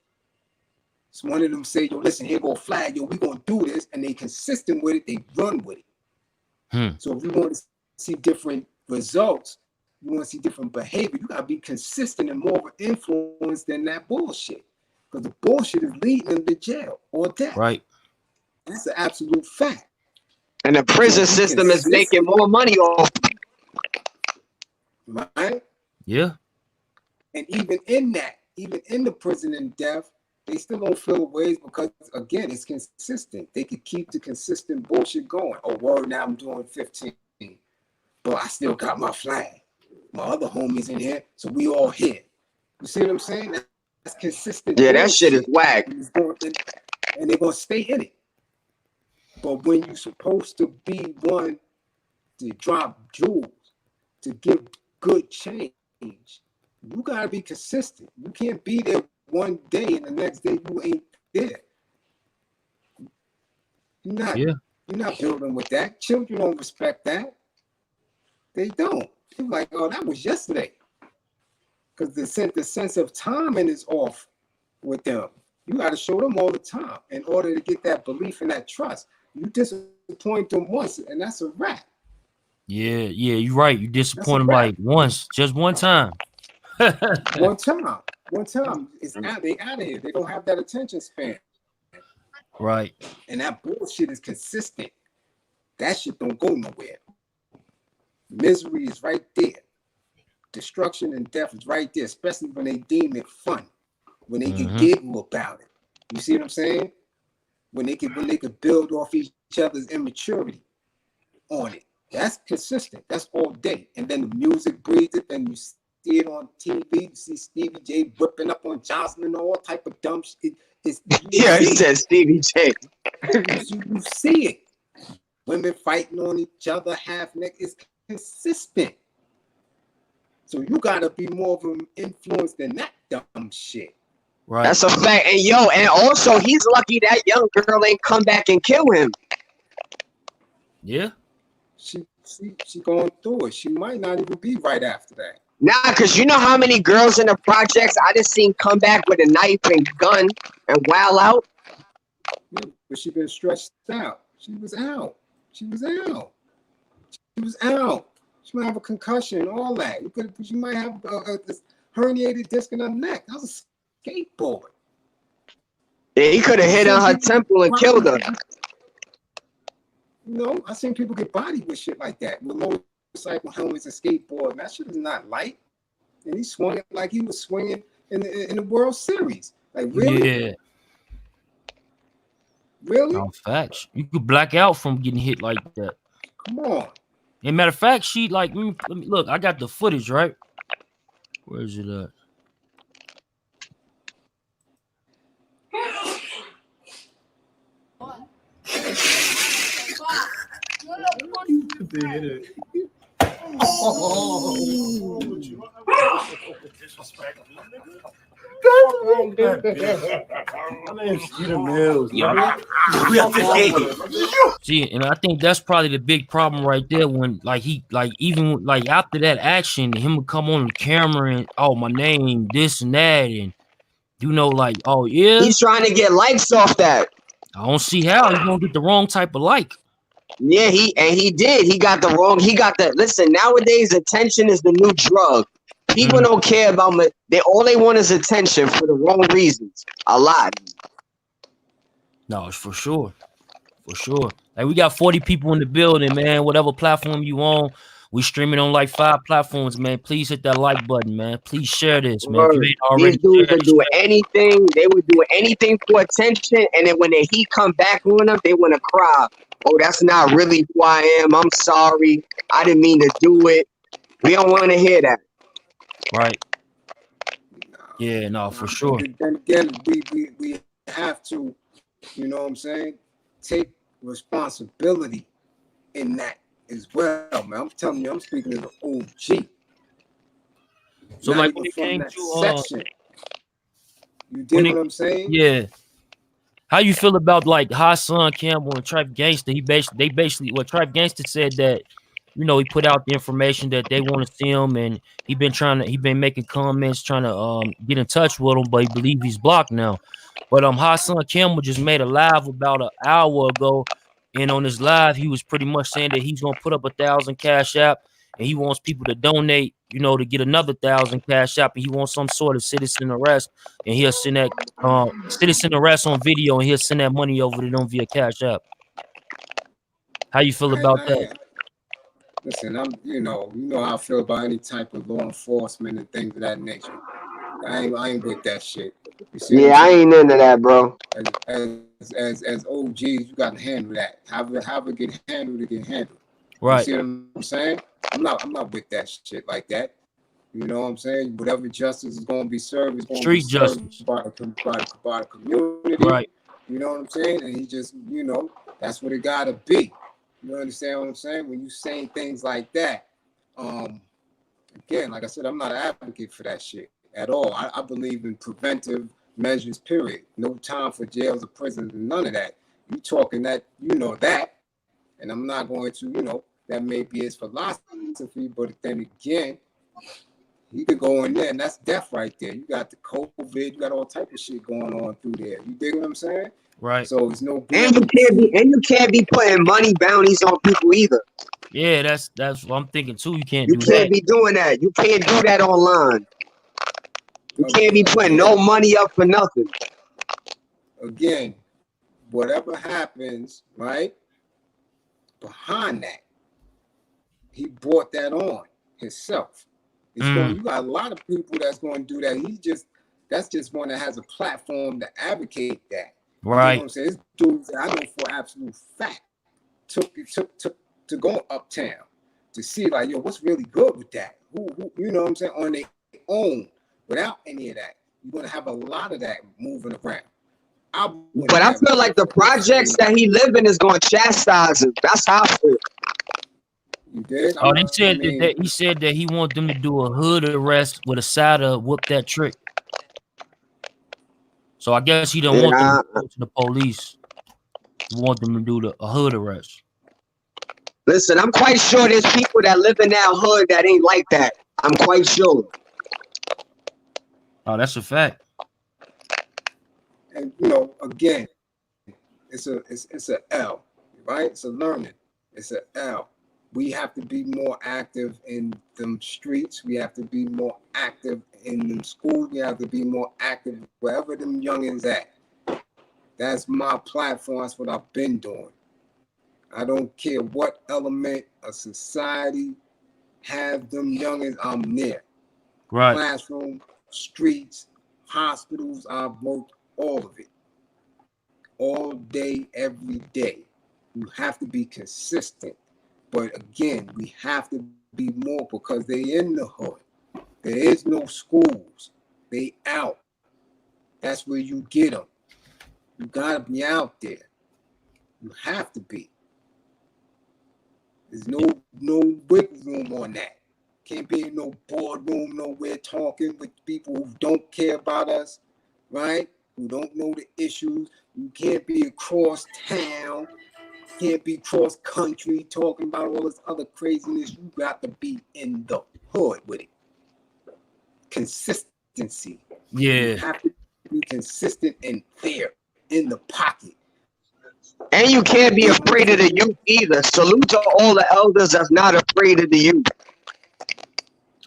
So one of them say, "Yo, listen, here go a flag, yo, we gonna do this," and they consistent with it, they run with it. So if you want to see different results, you want to see different behavior, you gotta be consistent and more of an influence than that bullshit. Because the bullshit is leading them to jail or death. Right. That's an absolute fact. And the prison system is making more money off. Right? Yeah. And even in the prison and death, they still don't feel ways because, again, it's consistent. They could keep the consistent bullshit going. Oh, word, now I'm doing 15. But I still got my flag. My other homies in here, so we all here. You see what I'm saying? That's consistent. Yeah, that shit is whack. And they're going to stay in it. But when you're supposed to be one to drop jewels, to give good change, you got to be consistent. You can't be there one day and the next day you ain't there. You're not building with that. Children don't respect that. They don't. They're like, "Oh, that was yesterday." Because the sense of timing is off with them. You got to show them all the time in order to get that belief and that trust. You disappoint them once, and that's a wrap. Yeah, you're right. You disappoint him like once, just one time. One time. It's out. They out of here. They don't have that attention span. Right. And that bullshit is consistent. That shit don't go nowhere. Misery is right there. Destruction and death is right there, especially when they deem it fun. When they can giggle about it. You see what I'm saying? When they could build off each other's immaturity on it. That's consistent. That's all day. And then the music breathes it, and you see it on TV. You see Stevie J whipping up on Johnson and all type of dumb shit. Yeah, he said Stevie J. You see it. Women fighting on each other, half neck. It's consistent. So you gotta be more of an influence than that dumb shit. Right. That's a fact. And and also he's lucky that young girl ain't come back and kill him. Yeah. She going through it. She might not even be right after that. Nah, because you know how many girls in the projects I just seen come back with a knife and gun and wild out? Yeah, but she been stressed out. She was out. She might have a concussion, all that. You might have a herniated disc in her neck. That was a skateboard. Yeah, he could have hit on her temple and killed her. You know, I seen people get bodied with shit like that. With motorcycle helmets and skateboard. That shit is not light. And he swung it like he was swinging in the World Series. Like, really? Yeah. Really? No, facts. You could black out from getting hit like that. Come on. And matter of fact, she like let me look. I got the footage, right? Where is it at? My name's Skeeter Millz. See, and I think that's probably the big problem right there. When even after that action, him would come on the camera and my name, this and that, and oh yeah, he's trying to get likes off that. I don't see how he's gonna get the wrong type of like. Yeah, he did. Listen, nowadays attention is the new drug. People don't care about all they want is attention for the wrong reasons. A lot. No, it's for sure. Like we got 40 people in the building, man. Whatever platform you on, we streaming on like 5 platforms, man. Please hit that like button, man. Please share this, man. If you ain't already These dudes would do anything. They would do anything for attention, and then when he come back on them, they want to cry. Oh, that's not really who I am. I'm sorry. I didn't mean to do it. We don't want to hear that. Right. Yeah, no, for sure. Then again, we have to, you know what I'm saying, take responsibility in that as well, man. I'm telling you, I'm speaking as an OG. So Not like when it from came that to section. You dig what I'm saying? Yeah. How you feel about like Hassan Campbell and Trife Gangsta? They basically what Trife Gangsta said that, he put out the information that they want to see him, and he been making comments trying to get in touch with him, but he believes he's blocked now. But Hassan Campbell just made a live about an hour ago, and on his live he was pretty much saying that he's gonna put up 1,000 Cash App, and he wants people to donate, to get another 1,000 Cash App, and he wants some sort of citizen arrest, and he'll send that citizen arrest on video, and he'll send that money over to them via Cash App. How you feel about that? Listen, you know how I feel about any type of law enforcement and things of that nature. I ain't with that shit. Yeah, I ain't into that, bro. As OGs, you got to handle that. Have it get handled. Right. You see what I'm saying? I'm not with that shit like that. You know what I'm saying? Whatever justice is going to be served is going to be served by the community. Right. You know what I'm saying? And he just, that's what it got to be. You understand what I'm saying? When you saying things like that, again, like I said, I'm not an advocate for that shit at all. I believe in preventive measures, period. No time for jails or prisons and none of that. You talking that, that, and I'm not going to, that may be his philosophy, but then again, he could go in there and that's death right there. You got the COVID, you got all type of shit going on through there. You dig what I'm saying? Right. So it's no good. And you can't be putting money bounties on people either. Yeah, that's what I'm thinking too. You can't You do can't that. be doing that. You can't do that online. You can't be putting no Again, money up for nothing. again, whatever happens, right? Behind that, he brought that on himself. It's going. You got a lot of people that's going to do that. That's just one that has a platform to advocate that. Right. You know what I'm saying? This dude that I know for absolute fact took to go uptown to see like, yo, what's really good with that? Who you know what I'm saying? On their own, without any of that, you're going to have a lot of that moving around. But I feel like the projects that he live in is going to chastise him. That's how I feel. You did? Oh, they said that he said that he want them to do a hood arrest with a side of whoop that trick. So I guess he don't want them to go to the police. He want them to do a hood arrest. Listen, I'm quite sure there's people that live in that hood that ain't like that. I'm quite sure. Oh, that's a fact. And you know, again, it's a L, right? It's a learning. It's a L. We have to be more active in them streets. We have to be more active in them schools. We have to be more active wherever them youngins at. That's my platform. That's what I've been doing. I don't care what element of society have them youngins. I'm there. Right. Classroom, streets, hospitals. I've worked all of it. All day, every day. You have to be consistent. But again, we have to be more because they in the hood. There is no schools. They out. That's where you get them. You gotta be out there. You have to be. There's no wiggle room on that. Can't be in no boardroom nowhere talking with people who don't care about us, right? Who don't know the issues. You can't be across town. Can't be cross country talking about all this other craziness. You got to be in the hood with it. Consistency. Yeah. You have to be consistent and there in the pocket. And you can't be afraid of the youth either. Salute to all the elders that's not afraid of the youth.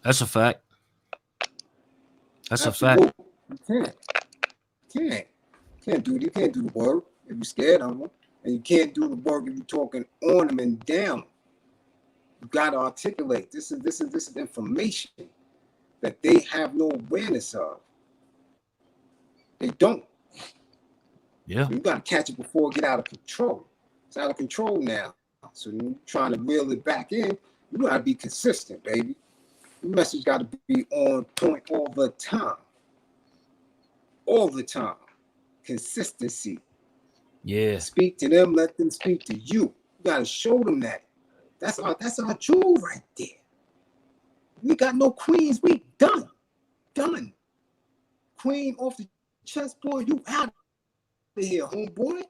That's a fact. That's Absolutely. a fact. You can't do the work if you're scared of them. And you can't do the work if you're talking on them and down. You gotta articulate. This is information that they have no awareness of. They don't. Yeah. You gotta catch it before it get out of control. It's out of control now. So when you're trying to reel it back in, you gotta be consistent, baby. The message gotta be on point all the time. All the time. Consistency. Yeah. Speak to them, let them speak to you. You gotta show them that. That's our jewel right there. We got no queens. We done. Queen off the chessboard. You out of here, homeboy.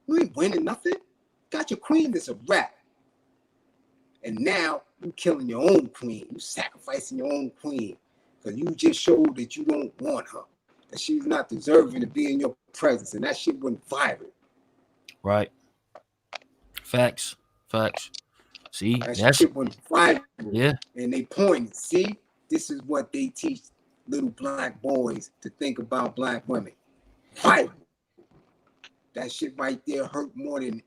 You ain't winning nothing. Got your queen. That's a wrap. And now you killing your own queen. You sacrificing your own queen because you just showed that you don't want her. That she's not deserving to be in your presence, and that shit went viral. Right. Facts. See, that shit went viral. Yeah. And they pointed. See, this is what they teach little black boys to think about black women. Viral. That shit right there hurt more than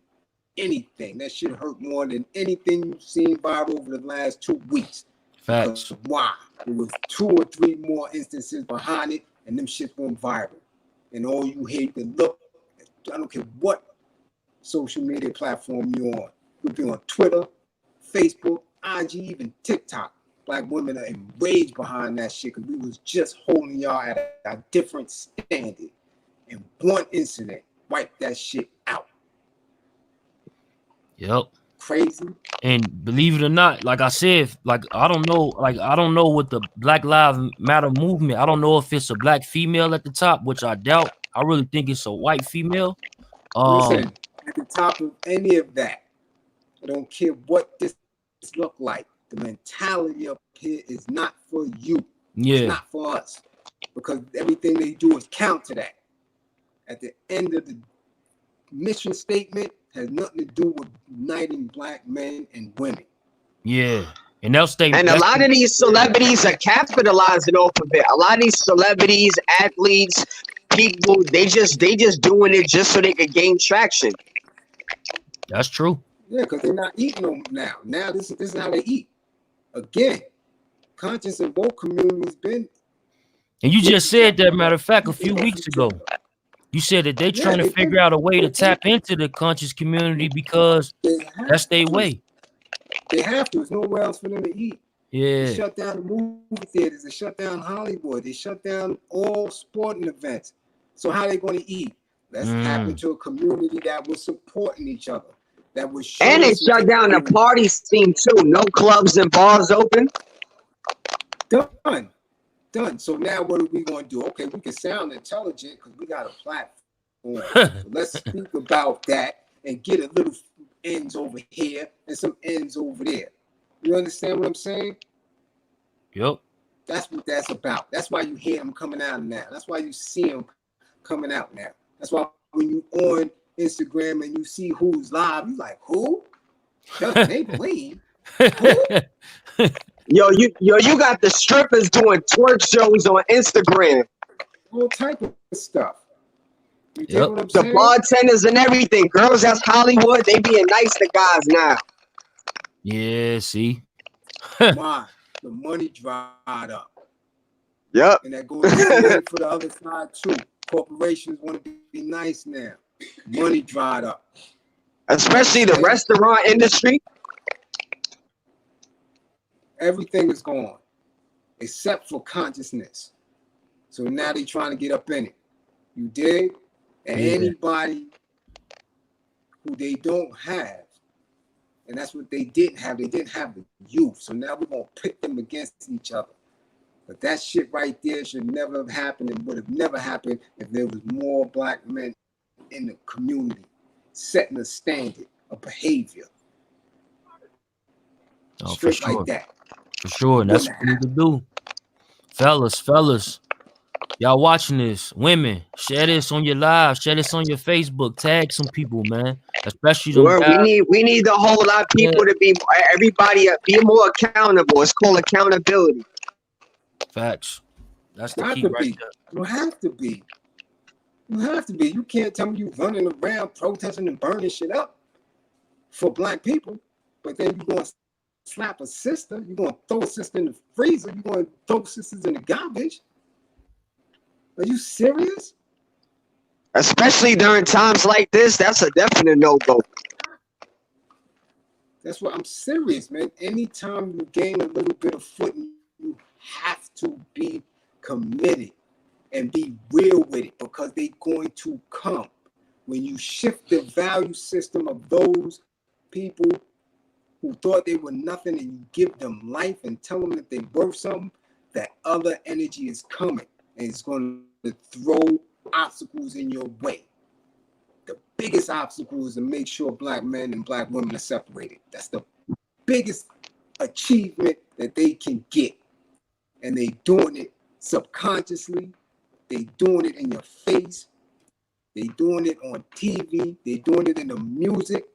anything. That shit hurt more than anything you've seen viral over the last 2 weeks. Facts. Because why? There was 2 or 3 more instances behind it. And them shit went viral. And all you hear, you can look, I don't care what social media platform you're on. You could be on Twitter, Facebook, IG, even TikTok. Black women are enraged behind that shit because we was just holding y'all at a different standard. And one incident wiped that shit out. Yep. Crazy. And believe it or not, like I said, I don't know what the Black Lives Matter movement. I don't know if it's a black female at the top, which I doubt. I really think it's a white female. Listen, at the top of any of that, I don't care what this look like. The mentality up here is not for you. Yeah. It's not for us. Because everything they do is counter that. At the end of the mission statement has nothing to do with uniting black men and women. Yeah. And they'll stay. And a lot of these celebrities are capitalizing off of it. A lot of these celebrities, athletes, people, they just doing it just so they could gain traction. That's true. Yeah, because they're not eating them now. Now this is how they eat. Again, conscious in both communities been. And you just said that, matter of fact, a few weeks ago. You said that they trying to figure out a way to tap into the conscious community because that's their way. They have to. There's nowhere else for them to eat. Yeah. They shut down the movie theaters. They shut down Hollywood. They shut down all sporting events. So how are they going to eat? That's happened to a community that was supporting each other. That was. And they shut down the party scene too. No clubs and bars open. Done. So now what are we going to do? Okay, we can sound intelligent because we got a platform. So let's speak about that and get a little ends over here and some ends over there. You understand what I'm saying? Yep. That's what that's about. That's why you hear them coming out now. That's why you see them coming out now. That's why when you on Instagram and you see who's live, you're like, who? They believe. Who? Yo, you got the strippers doing twerk shows on Instagram. All type of stuff. You Yep. what I'm The saying? bartenders and everything. Girls, that's Hollywood. They being nice to guys now. Yeah, see? Why? The money dried up. Yep. And that goes for the other side too. Corporations want to be nice now. Money dried up. Especially the restaurant industry. Everything is gone except for consciousness. So now they trying to get up in it. You dig? And anybody who they don't have, and that's what they didn't have the youth. So now we're going to pit them against each other. But that shit right there should never have happened and would have never happened if there was more black men in the community setting a standard, a behavior. Oh, Straight for sure. like that. For sure. And that's what we need to do. Fellas. Y'all watching this. Women, share this on your live. Share this on your Facebook. Tag some people, man. Especially them guys. We need the whole lot of people to be everybody be more accountable. It's called accountability. Facts. That's the key right there. You have to be. You have to be. You can't tell me you running around protesting and burning shit up for black people, but then you're going to slap a sister. You're going to throw a sister in the freezer. You're going to throw sisters in the garbage. Are you serious? Especially during times like this, that's a definite no-go. That's what I'm serious, man. Anytime you gain a little bit of footing, you have to be committed and be real with it because they're going to come. When you shift the value system of those people who thought they were nothing and you give them life and tell them that they're worth something, that other energy is coming and it's going to throw obstacles in your way. The biggest obstacle is to make sure black men and black women are separated. That's the biggest achievement that they can get. And they doing it subconsciously. They doing it in your face. They doing it on TV. They doing it in the music.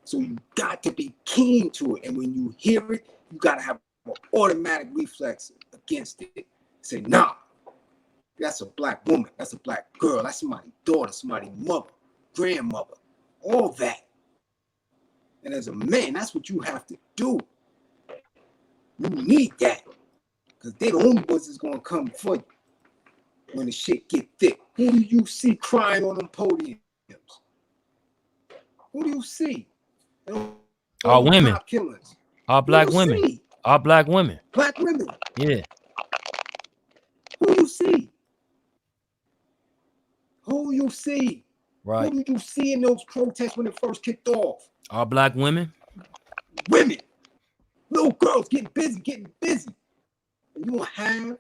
So you got to be keen to it. And when you hear it, you got to have an automatic reflex against it. Say, nah, that's a black woman. That's a black girl. That's somebody's daughter, somebody's mother, grandmother, all that. And as a man, that's what you have to do. You need that. Because they're the only ones that's going to come for you when the shit get thick. Who do you see crying on them podiums? Who do you see? All women. Killers. All black women. See? All black women. Black women. Yeah. Who you see? Who you see? Right. Who did you see in those protests when it first kicked off? All black women. Women. Little girls getting busy. And you don't have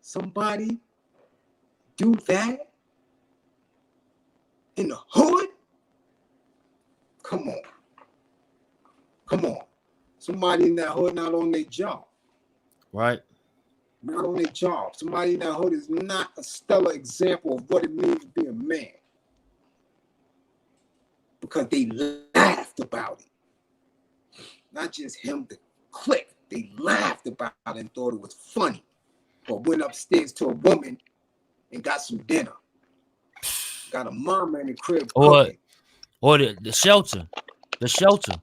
somebody do that in the hood? Come on. Somebody in that hood not on their job. Right. Not on their job. Somebody in that hood is not a stellar example of what it means to be a man. because they laughed about it. Not just him, the clique. They laughed about it and thought it was funny. But went upstairs to a woman and got some dinner. Got a mama in the crib cooking. Or the shelter. The shelter.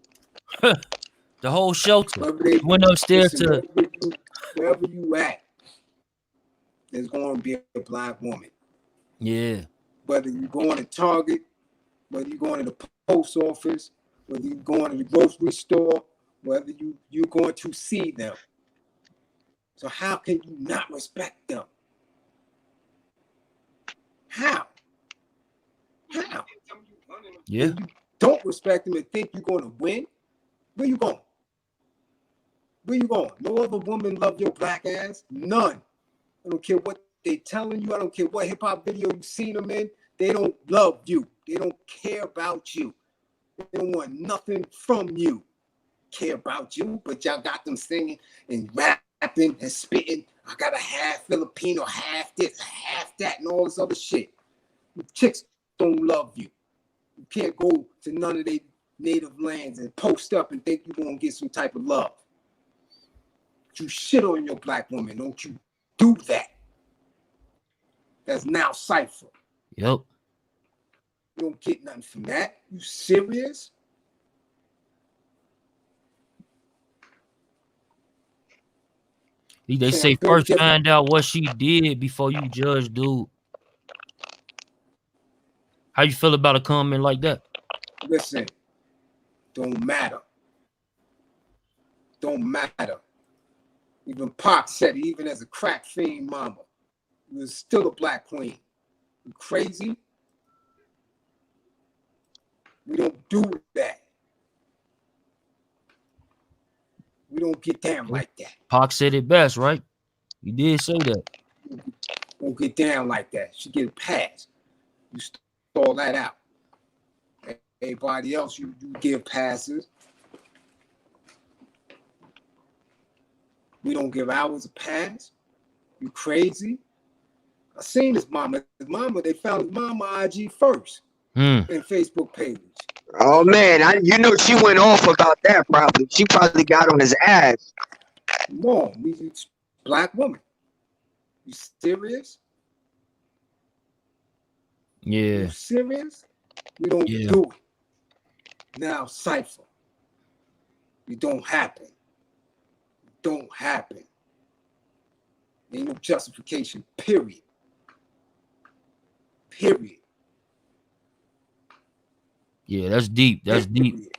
The whole shelter. Went upstairs to wherever you at, there's going to be a black woman. Yeah. Whether you're going to Target, whether you're going to the post office, whether you're going to the grocery store, whether you're going to see them. So how can you not respect them? How? Yeah. If you don't respect them and think you're going to win, where you going? Where you going? No other woman love your black ass. None. I don't care what they telling you. I don't care what hip hop video you seen them in. They don't love you. They don't care about you. They don't want nothing from you. Care about you, but y'all got them singing and rapping and spitting. I got a half Filipino, half this, half that, and all this other shit. Chicks don't love you. You can't go to none of their native lands and post up and think you're gonna get some type of love. You shit on your black woman. Don't you do that. That's now Cypher. Yep. You don't get nothing from that. You serious? They say first find out what she did before you judge, dude. How you feel about a comment like that? Listen, don't matter. Don't matter. Even Pac said it, even as a crack fiend mama, you was still a black queen. You crazy? We don't do that. We don't get down like that. Pac said it best, right? You did say that. Don't get down like that. She get a pass. You stall that out. Everybody else, you give passes. We don't give ours a pass. You crazy? I seen his mama. They found his mama IG first in Facebook page. Oh man, you know she went off about that probably. She probably got on his ass. Come on, we black woman. You serious? Yeah. You serious? We don't do it. Now, Cypher. It don't happen. It don't happen. Ain't no justification, period. Period. Yeah, that's deep. That's deep.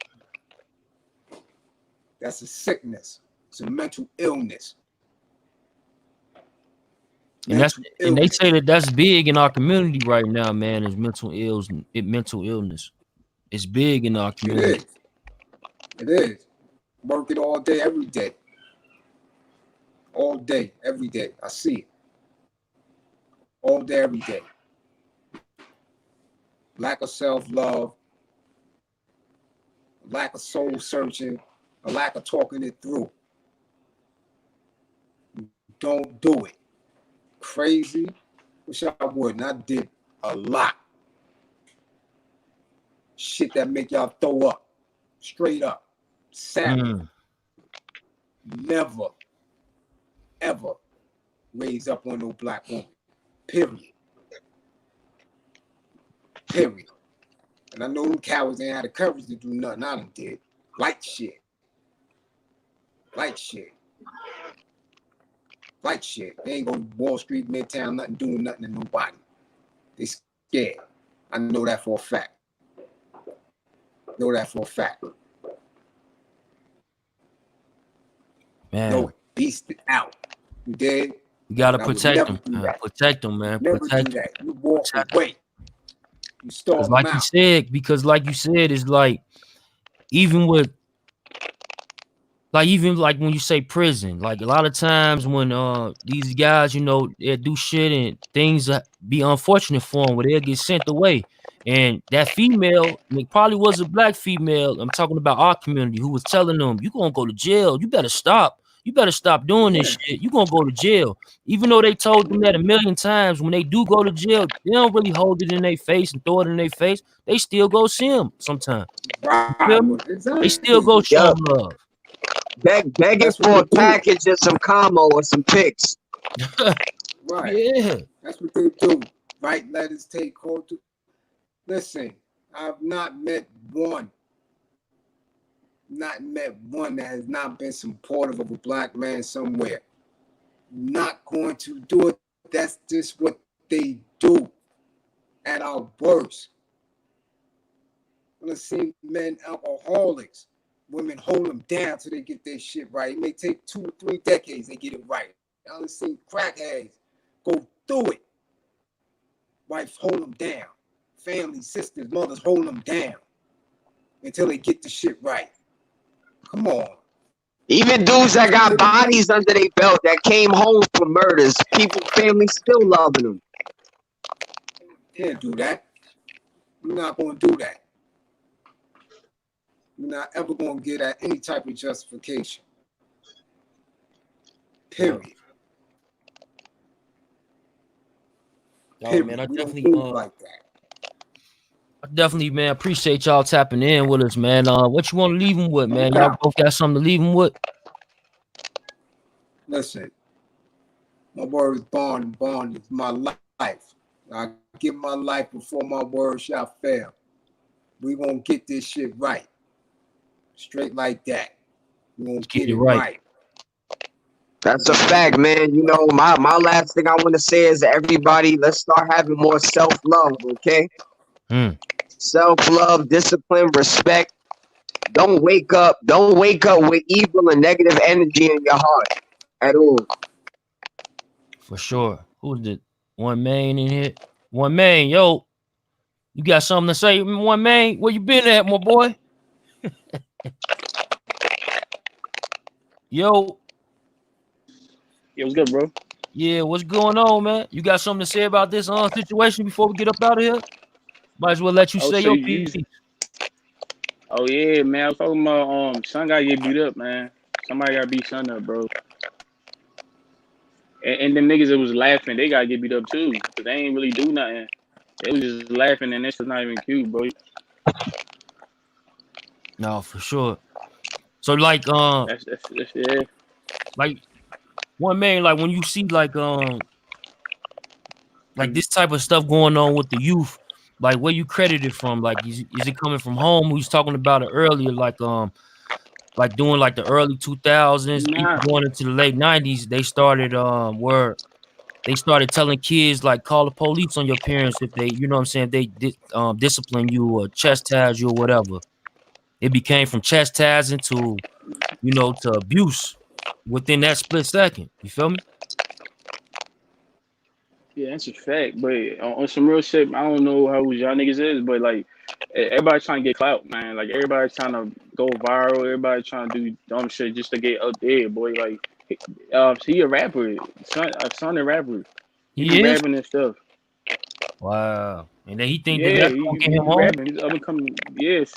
That's a sickness. It's a mental illness. And they say that's big in our community right now, man. Is mental illness. It's big in our community. It is. Work it all day, every day. All day, every day. I see it. All day, every day. Lack of self-love, lack of soul searching, a lack of talking it through. Don't do it. Crazy. Wish I would. And I did a lot. Shit that make y'all throw up. Straight up. Savage. Never, ever raise up on no black woman. Period. Period. And I know them cowards ain't had the courage to do nothing. I done did. Like shit. Like shit. Like shit. They ain't going to Wall Street, Midtown, nothing, doing nothing to nobody. They scared. I know that for a fact. Know that for a fact. Man. Know it. Beast it out. You did? You gotta protect them. Protect them, man. Never Protect do that. You walk away. You stall them like out. you said, because like you said, it's like even when you say prison, like a lot of times when these guys, you know, they do shit and things be unfortunate for them where they'll get sent away. And that female, it probably was a black female, I'm talking about our community, who was telling them, you gonna go to jail, you better stop. You better stop doing this shit. You gonna go to jail. Even though they told them that a million times, when they do go to jail, they don't really hold it in their face and throw it in their face. They still go see them sometimes. You feel me? Exactly. They still go show them love. Begging for a package and some combo or some pics. Right. Yeah. That's what they do. Write letters, take calls. Listen, I've not met one that has not been supportive of a black man somewhere. Not going to do it. That's just what they do at our worst. Let's see men alcoholics, women hold them down till they get their shit right. It may take 2 or 3 decades they get it right. I've seen crackheads go through it. Wife hold them down. Family, sisters, mothers hold them down until they get the shit right. Come on. Even dudes that got bodies under their belt that came home from murders, family still loving them. Can't do that. We're not going to do that. We're not ever going to get at any type of justification. Period. Oh, man, I We don't definitely move like that. man, appreciate y'all tapping in with us, man. What you want to leave them with, man? Y'all both got something to leave them with? Listen, my word is bond is my life. I give my life before my word shall fail. We gonna get this shit right. Straight like that. We gonna get it right. That's a fact, man. You know, my last thing I want to say is everybody, let's start having more self-love, okay? Self-love, discipline, respect. Don't wake up with evil and negative energy in your heart at all. For sure. Who's the One Main in here? One Main, yo. You got something to say, One Main? Where you been at, my boy? Yo. Yo, what's good, bro? Yeah, what's going on, man? You got something to say about this situation before we get up out of here? Might as well let you say your piece. Oh yeah, man. I was talking about son gotta get beat up, man. Somebody gotta beat son up, bro. And them niggas that was laughing, they gotta get beat up too. Cause they ain't really do nothing. They was just laughing and this was not even cute, bro. No, for sure. So like that's yeah. Like One Main, like when you see like this type of stuff going on with the youth, like where you credit it from? Like is it coming from home? We was talking about it earlier, like doing like the early 2000s, even going into the late 90s, they started where they started telling kids like call the police on your parents if they, you know what I'm saying, they discipline you or chastise you or whatever. It became from chastising to, you know, to abuse within that split second. You feel me? Yeah, that's a fact. But on some real shit, I don't know how y'all niggas is, but like everybody trying to get clout, man. Like everybody trying to go viral. Everybody trying to do dumb shit just to get up there, boy. Like, he a rapper, son a rapper. He is rapping and stuff. Wow. And then he think Yeah, that's gonna get him on. rapping. He's up and coming. Yes.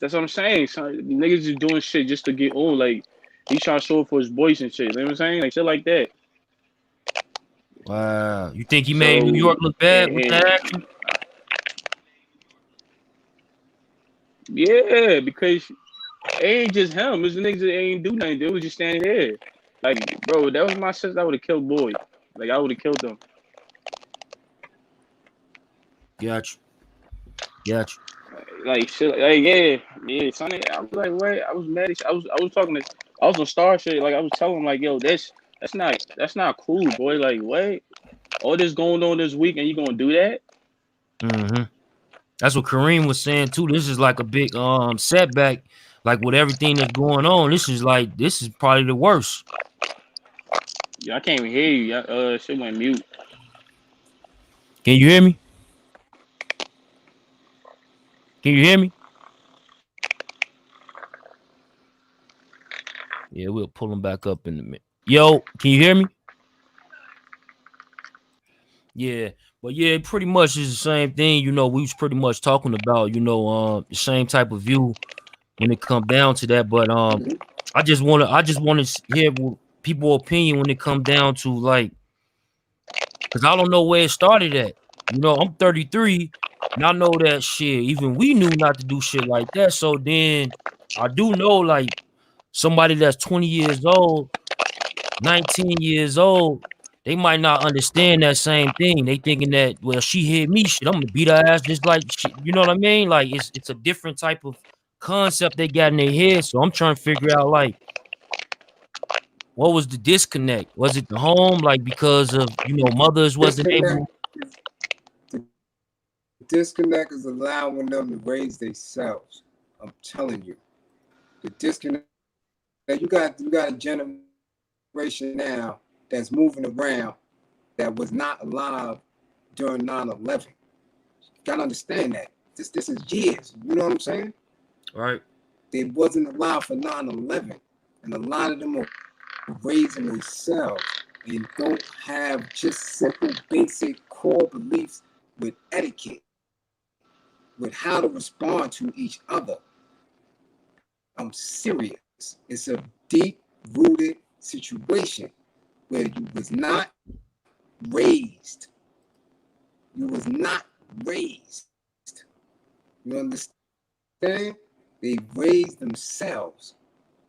That's what I'm saying. Son, niggas just doing shit just to get on. Like, he's trying to show up for his voice and shit. You know what I'm saying? Like, shit like that. Wow. You think he made New York look bad with that action? Yeah, because it ain't just him. It's the niggas that ain't do nothing. They was just standing there. Like, bro, that was my sister. I would have killed boy. Like, I would have killed them. Got you. Like shit. Like yeah. Sonny, I was like, wait. I was mad. I was talking to. I was on Star shit. Like I was telling him, like, yo, that's not cool, boy. Like, what? All this going on this week, and you gonna do that? That's what Kareem was saying too. This is like a big setback. Like with everything that's going on, this is probably the worst. Yeah, I can't even hear you. Shit went mute. Can you hear me? Can you hear me? Yeah, we'll pull him back up in a minute. Yo, can you hear me? Yeah, but yeah, pretty much is the same thing. You know, we was pretty much talking about, you know, the same type of view when it comes down to that. But I just want to hear people's opinion when it comes down to like, because I don't know where it started at. You know, I'm 33, and I know that shit. Even we knew not to do shit like that. So then I do know like somebody that's 20 years old, 19 years old, they might not understand that same thing. They thinking that, well, she hit me, shit, I'm gonna beat her ass just like shit. You know what I mean? Like it's a different type of concept they got in their head. So I'm trying to figure out like what was the disconnect? Was it the home? Like because of mothers wasn't Disconnect. able. The disconnect is allowing them to raise themselves. I'm telling you, the disconnect. You got a generation now that's moving around that was not alive during 9/11. You gotta understand that. This is years. You know what I'm saying? Right. They wasn't alive for 9/11, and a lot of them are raising themselves and don't have just simple, basic core beliefs with etiquette, with how to respond to each other. I'm serious. It's a deep-rooted situation where you was not raised. You was not raised. You understand? They raised themselves.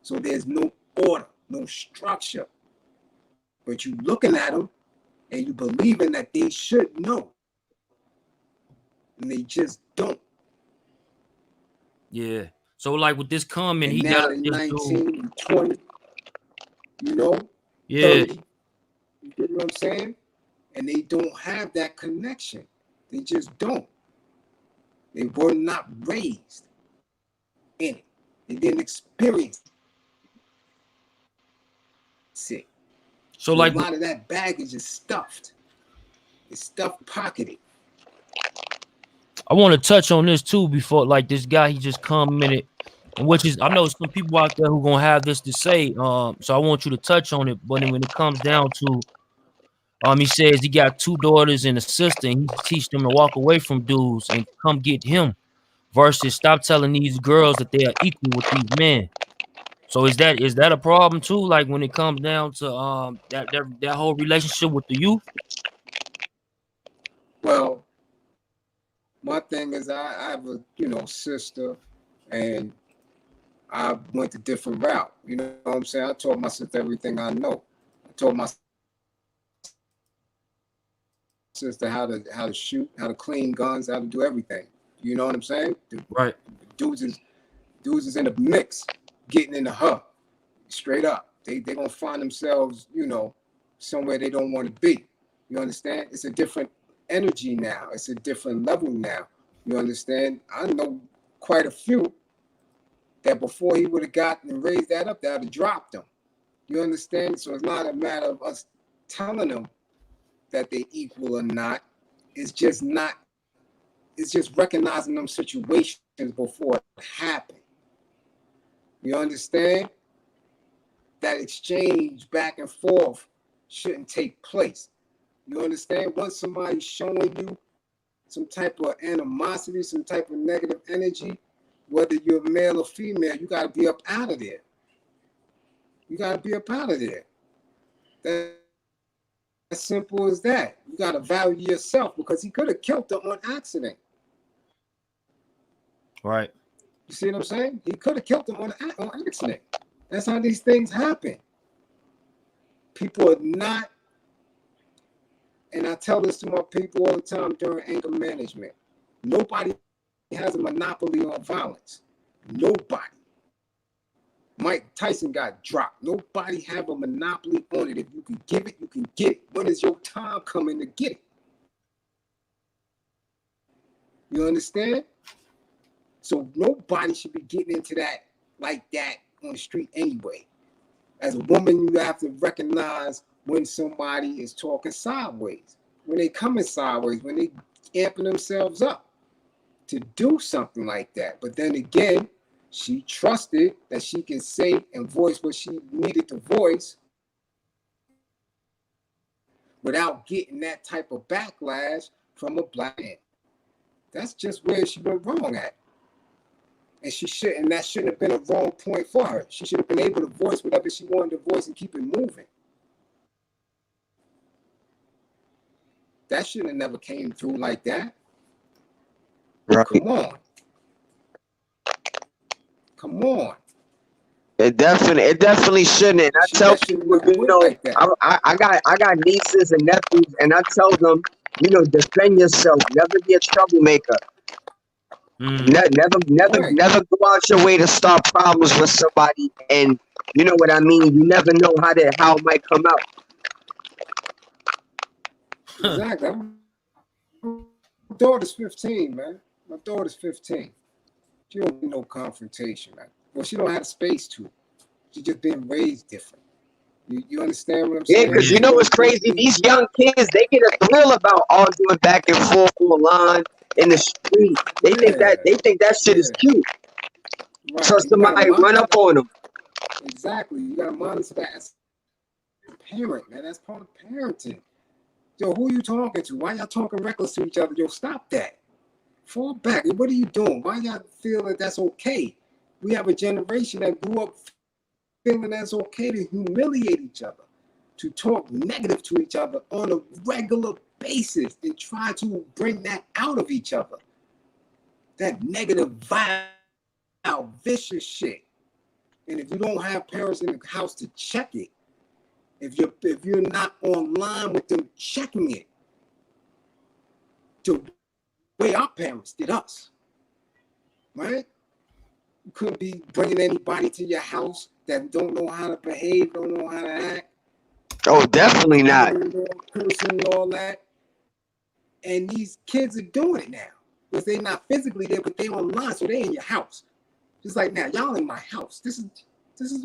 So there's no order, no structure. But you looking at them and you believing that they should know. And they just don't. Yeah. So like with this comment, And he got now up they're this dude. 19, 20, Yeah. 30. You get what I'm saying? And they don't have that connection. They just don't. They were not raised in it. They didn't experience it. So So a like lot of that baggage is stuffed. It's stuffed, pocketed. I want to touch on this too before like this guy he just commented, and which is I know some people out there who gonna have this to say. So I want you to touch on it. But then when it comes down to he says he got 2 daughters and a sister, and he teach them to walk away from dudes and come get him versus stop telling these girls that they are equal with these men. So is that a problem too? Like when it comes down to that whole relationship with the youth? Well, my thing is I have a sister, and I went a different route. You know what I'm saying? I taught my sister everything I know. I taught my sister how to shoot, how to clean guns, how to do everything. You know what I'm saying? Right. Dudes is in the mix, getting into her. Straight up. They gonna find themselves, somewhere they don't want to be. You understand? It's a different energy now. It's a different level now. You understand? I know quite a few that before he would have gotten and raised that up, that would have dropped them. You understand? So it's not a matter of us telling them that they equal or not. It's just recognizing them situations before it happened. You understand? That exchange back and forth shouldn't take place. You understand? Once somebody's showing you some type of animosity, some type of negative energy, whether you're male or female, you got to be up out of there. You got to be up out of there. That's as simple as that. You got to value yourself, because he could have killed her on accident. Right. You see what I'm saying? He could have killed her on accident. That's how these things happen. People are not, and I tell this to my people all the time during anger management, nobody has a monopoly on violence. Nobody. Mike Tyson got dropped. Nobody have a monopoly on it. If you can give it, you can get it. When is your time coming to get it? You understand? So nobody should be getting into that like that on the street anyway. As a woman, you have to recognize when somebody is talking sideways, when they coming sideways, when they amping themselves up to do something like that. But then again, she trusted that she can say and voice what she needed to voice without getting that type of backlash from a black man. That's just where she went wrong at. And that shouldn't have been a wrong point for her. She should have been able to voice whatever she wanted to voice and keep it moving. That should have never came through like that. Right. Come on. It definitely shouldn't. And I tell people, you know, like I got nieces and nephews, and I tell them, you know, defend yourself. Never be a troublemaker. Never go out your way to start problems with somebody. And you know what I mean. You never know how it might come out. Exactly. My daughter's 15, man. My daughter's 15. She don't need no confrontation, man. Well, she don't have the space to. She just been raised different. You understand what I'm saying? Yeah, because you know what's crazy? These young kids, they get a thrill about arguing back and forth online in the street. They think that shit is cute. Right. So somebody run up on them. Exactly. You gotta monitor that as a parent, man. That's part of parenting. Yo, who you talking to? Why y'all talking reckless to each other? Yo, stop that. Fall back. What are you doing? Why y'all feel that that's okay? We have a generation that grew up feeling that's okay to humiliate each other, to talk negative to each other on a regular basis and try to bring that out of each other. That negative, vile, vicious shit. And if you don't have parents in the house to check it, if you're not online with them checking it, the way our parents did us, right? You couldn't be bringing anybody to your house that don't know how to behave, don't know how to act. Oh, definitely not. Person and all that. And these kids are doing it now because they're not physically there, but they're online, so they're in your house. Just like now, y'all in my house. This is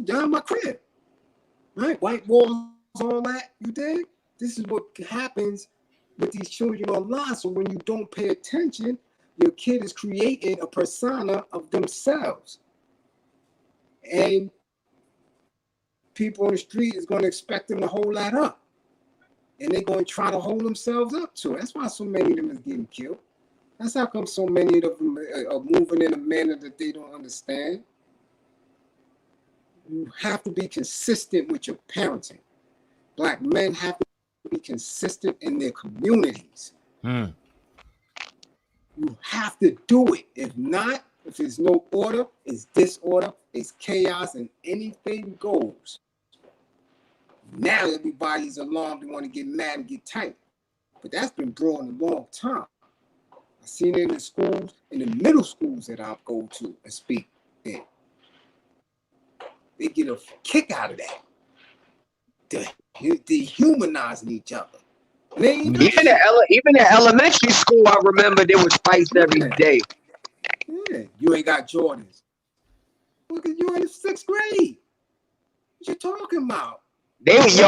y'all in my crib, right? White walls, all that. You dig? This is what happens with these children online. So when you don't pay attention, your kid is creating a persona of themselves, and people on the street is going to expect them to hold that up, and they're going to try to hold themselves up to it. That's why so many of them is getting killed. That's how come so many of them are moving in a manner that they don't understand. You have to be consistent with your parenting. Black men have to be consistent in their communities. You have to do it. If not, if there's no order, it's disorder, it's chaos, and anything goes. Now everybody's alarmed and want to get mad and get tight. But that's been brewing a long time. I've seen it in the schools, in the middle schools that I go to and speak in. They get a kick out of that. Dehumanizing each other. Even in elementary school, I remember there was fights every day. Yeah, you ain't got Jordans. Look at you in the 6th grade. What you talking about? They was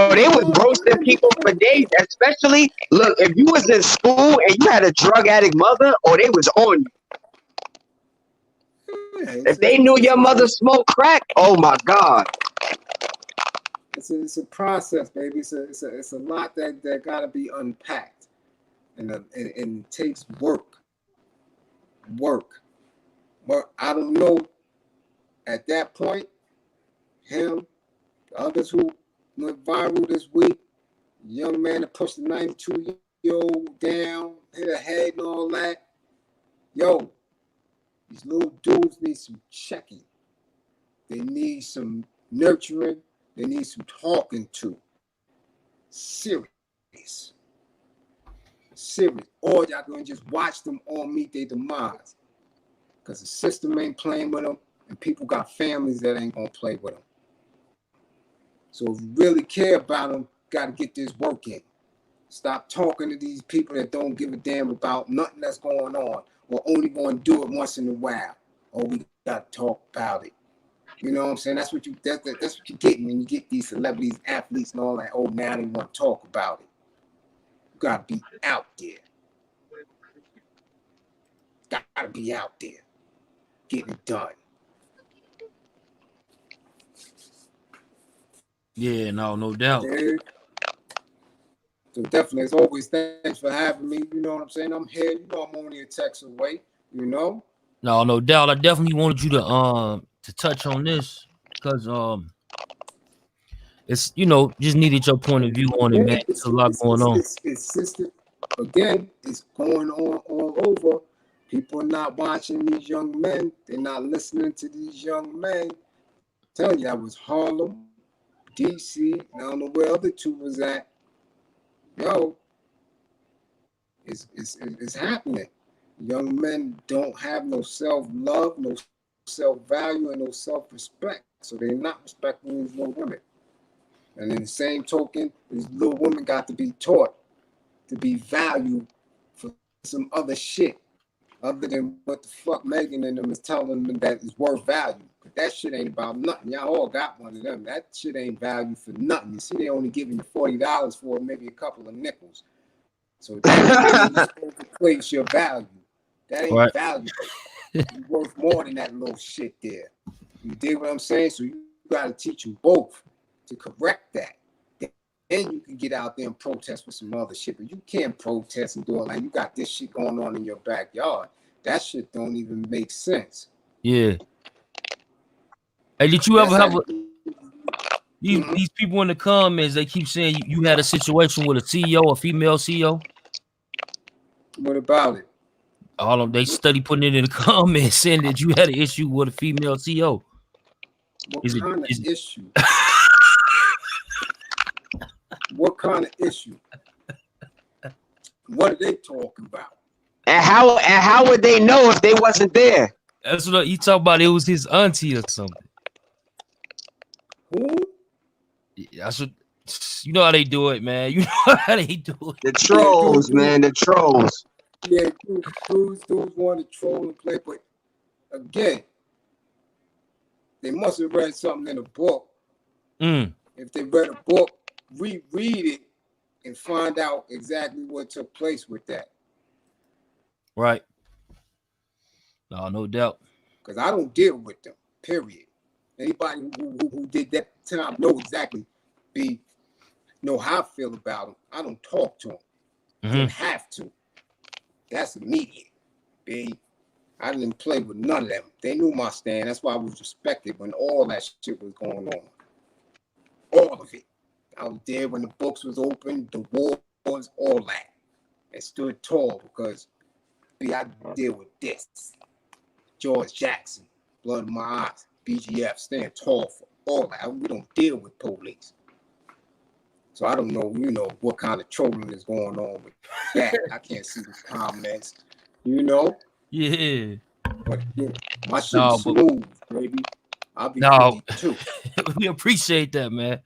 roasting people for days. Especially, look, if you was in school and you had a drug addict mother, or they was on you. Yeah, if they knew your mother smoked crack, oh my God. It's a process, baby. It's a lot that gotta be unpacked, and it takes work. But I don't know. At that point, him, the others who went viral this week, young man that pushed the 92-year-old down, hit her head and all that. Yo, these little dudes need some checking. They need some nurturing. They need some talking to. Serious. Or y'all gonna just watch them all meet their demise. Because the system ain't playing with them, and people got families that ain't gonna play with them. So if you really care about them, gotta get this work in. Stop talking to these people that don't give a damn about nothing that's going on, or only gonna do it once in a while. Or we gotta talk about it. You know what I'm saying? That's what you're getting when you get these celebrities, athletes, and all that. Oh, now they want to talk about it. You gotta be out there. Gotta be out there. Getting it done. Yeah, no doubt. Yeah. So definitely, as always, thanks for having me. You know what I'm saying? I'm here. You know I'm only a text away. You know, No doubt. I definitely wanted you to touch on this because it's just needed your point of view on it, man. Again, There's a lot going on. it's system. Again, it's going on all over. People are not watching these young men. They're not listening to these young men. I'm telling you, that was Harlem, DC, and I don't know where other two was at. Yo, it's happening. Young men don't have no self-love, no self-value, and no self-respect. So they're not respecting these little women. And in the same token, these little women got to be taught to be valued for some other shit other than what the fuck Megan and them is telling them that is worth value. But that shit ain't about nothing. Y'all all got one of them. That shit ain't value for nothing. You see, they only giving you $40 for maybe a couple of nickels. So that overplays your value. That ain't Right. valuable. You're worth more than that little shit there. You dig what I'm saying? So you got to teach them both to correct that. Then you can get out there and protest with some other shit. But you can't protest and do it like you got this shit going on in your backyard. That shit don't even make sense. Yeah. Hey, did you ever have these people in the comments? They keep saying you had a situation with a CEO, a female CEO. What about it? All of them, they study putting it in the comments saying that you had an issue with a female CEO. What kind of issue? What kind of issue? What are they talking about? And how would they know if they wasn't there? That's what he talking about. It was his auntie or something. Who? That's what you know how they do it, man. You know how they do it. The trolls, man. The trolls. Yeah, dudes want to troll and play, but again, they must have read something in a book. If they read a book, reread it and find out exactly what took place with that. Right. No doubt. Because I don't deal with them, period. Anybody who did that time know exactly, know how I feel about them. I don't talk to them. I don't have to. That's immediate, B. I didn't play with none of them. They knew my stand. That's why I was respected when all that shit was going on. All of it. I was there when the books was open, the wars, all that. And stood tall because I deal with this. George Jackson, blood in my eyes, BGF, stand tall for all that. We don't deal with police. So I don't know, what kind of trolling is going on with that. I can't see the comments, Yeah. But my shit's smooth, baby. I'll be 52. We appreciate that, man.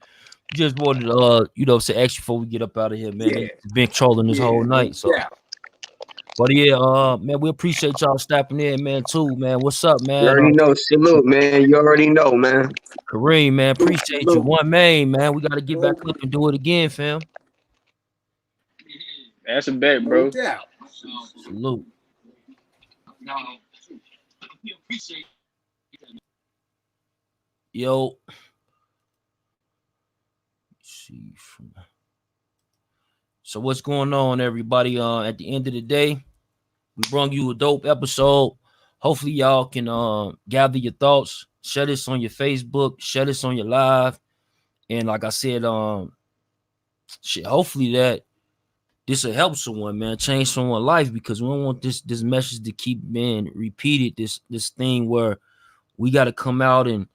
Just wanted to, say extra before we get up out of here, man. Yeah. Been trolling this whole night, so. Yeah. But yeah, man, we appreciate y'all stepping in, man, too, man. What's up, man? You already know. Salute, man. You already know, man. Kareem, man, appreciate you. One man, man. We got to get back up and do it again, fam. That's a bet, bro. No doubt. Salute. Yo. See. So what's going on, everybody? At the end of the day, we brought you a dope episode. Hopefully, y'all can gather your thoughts, share this on your Facebook, share this on your live, and like I said, hopefully that this will help someone, man, change someone's life, because we don't want this message to keep being repeated. This thing where we got to come out and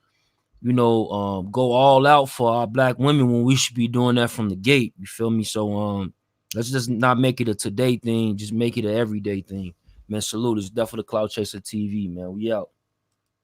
go all out for our black women when we should be doing that from the gate. You feel me? So let's just not make it a today thing, just make it an everyday thing. Man, salute. It's definitely the Cloud Chaser TV, man. We out.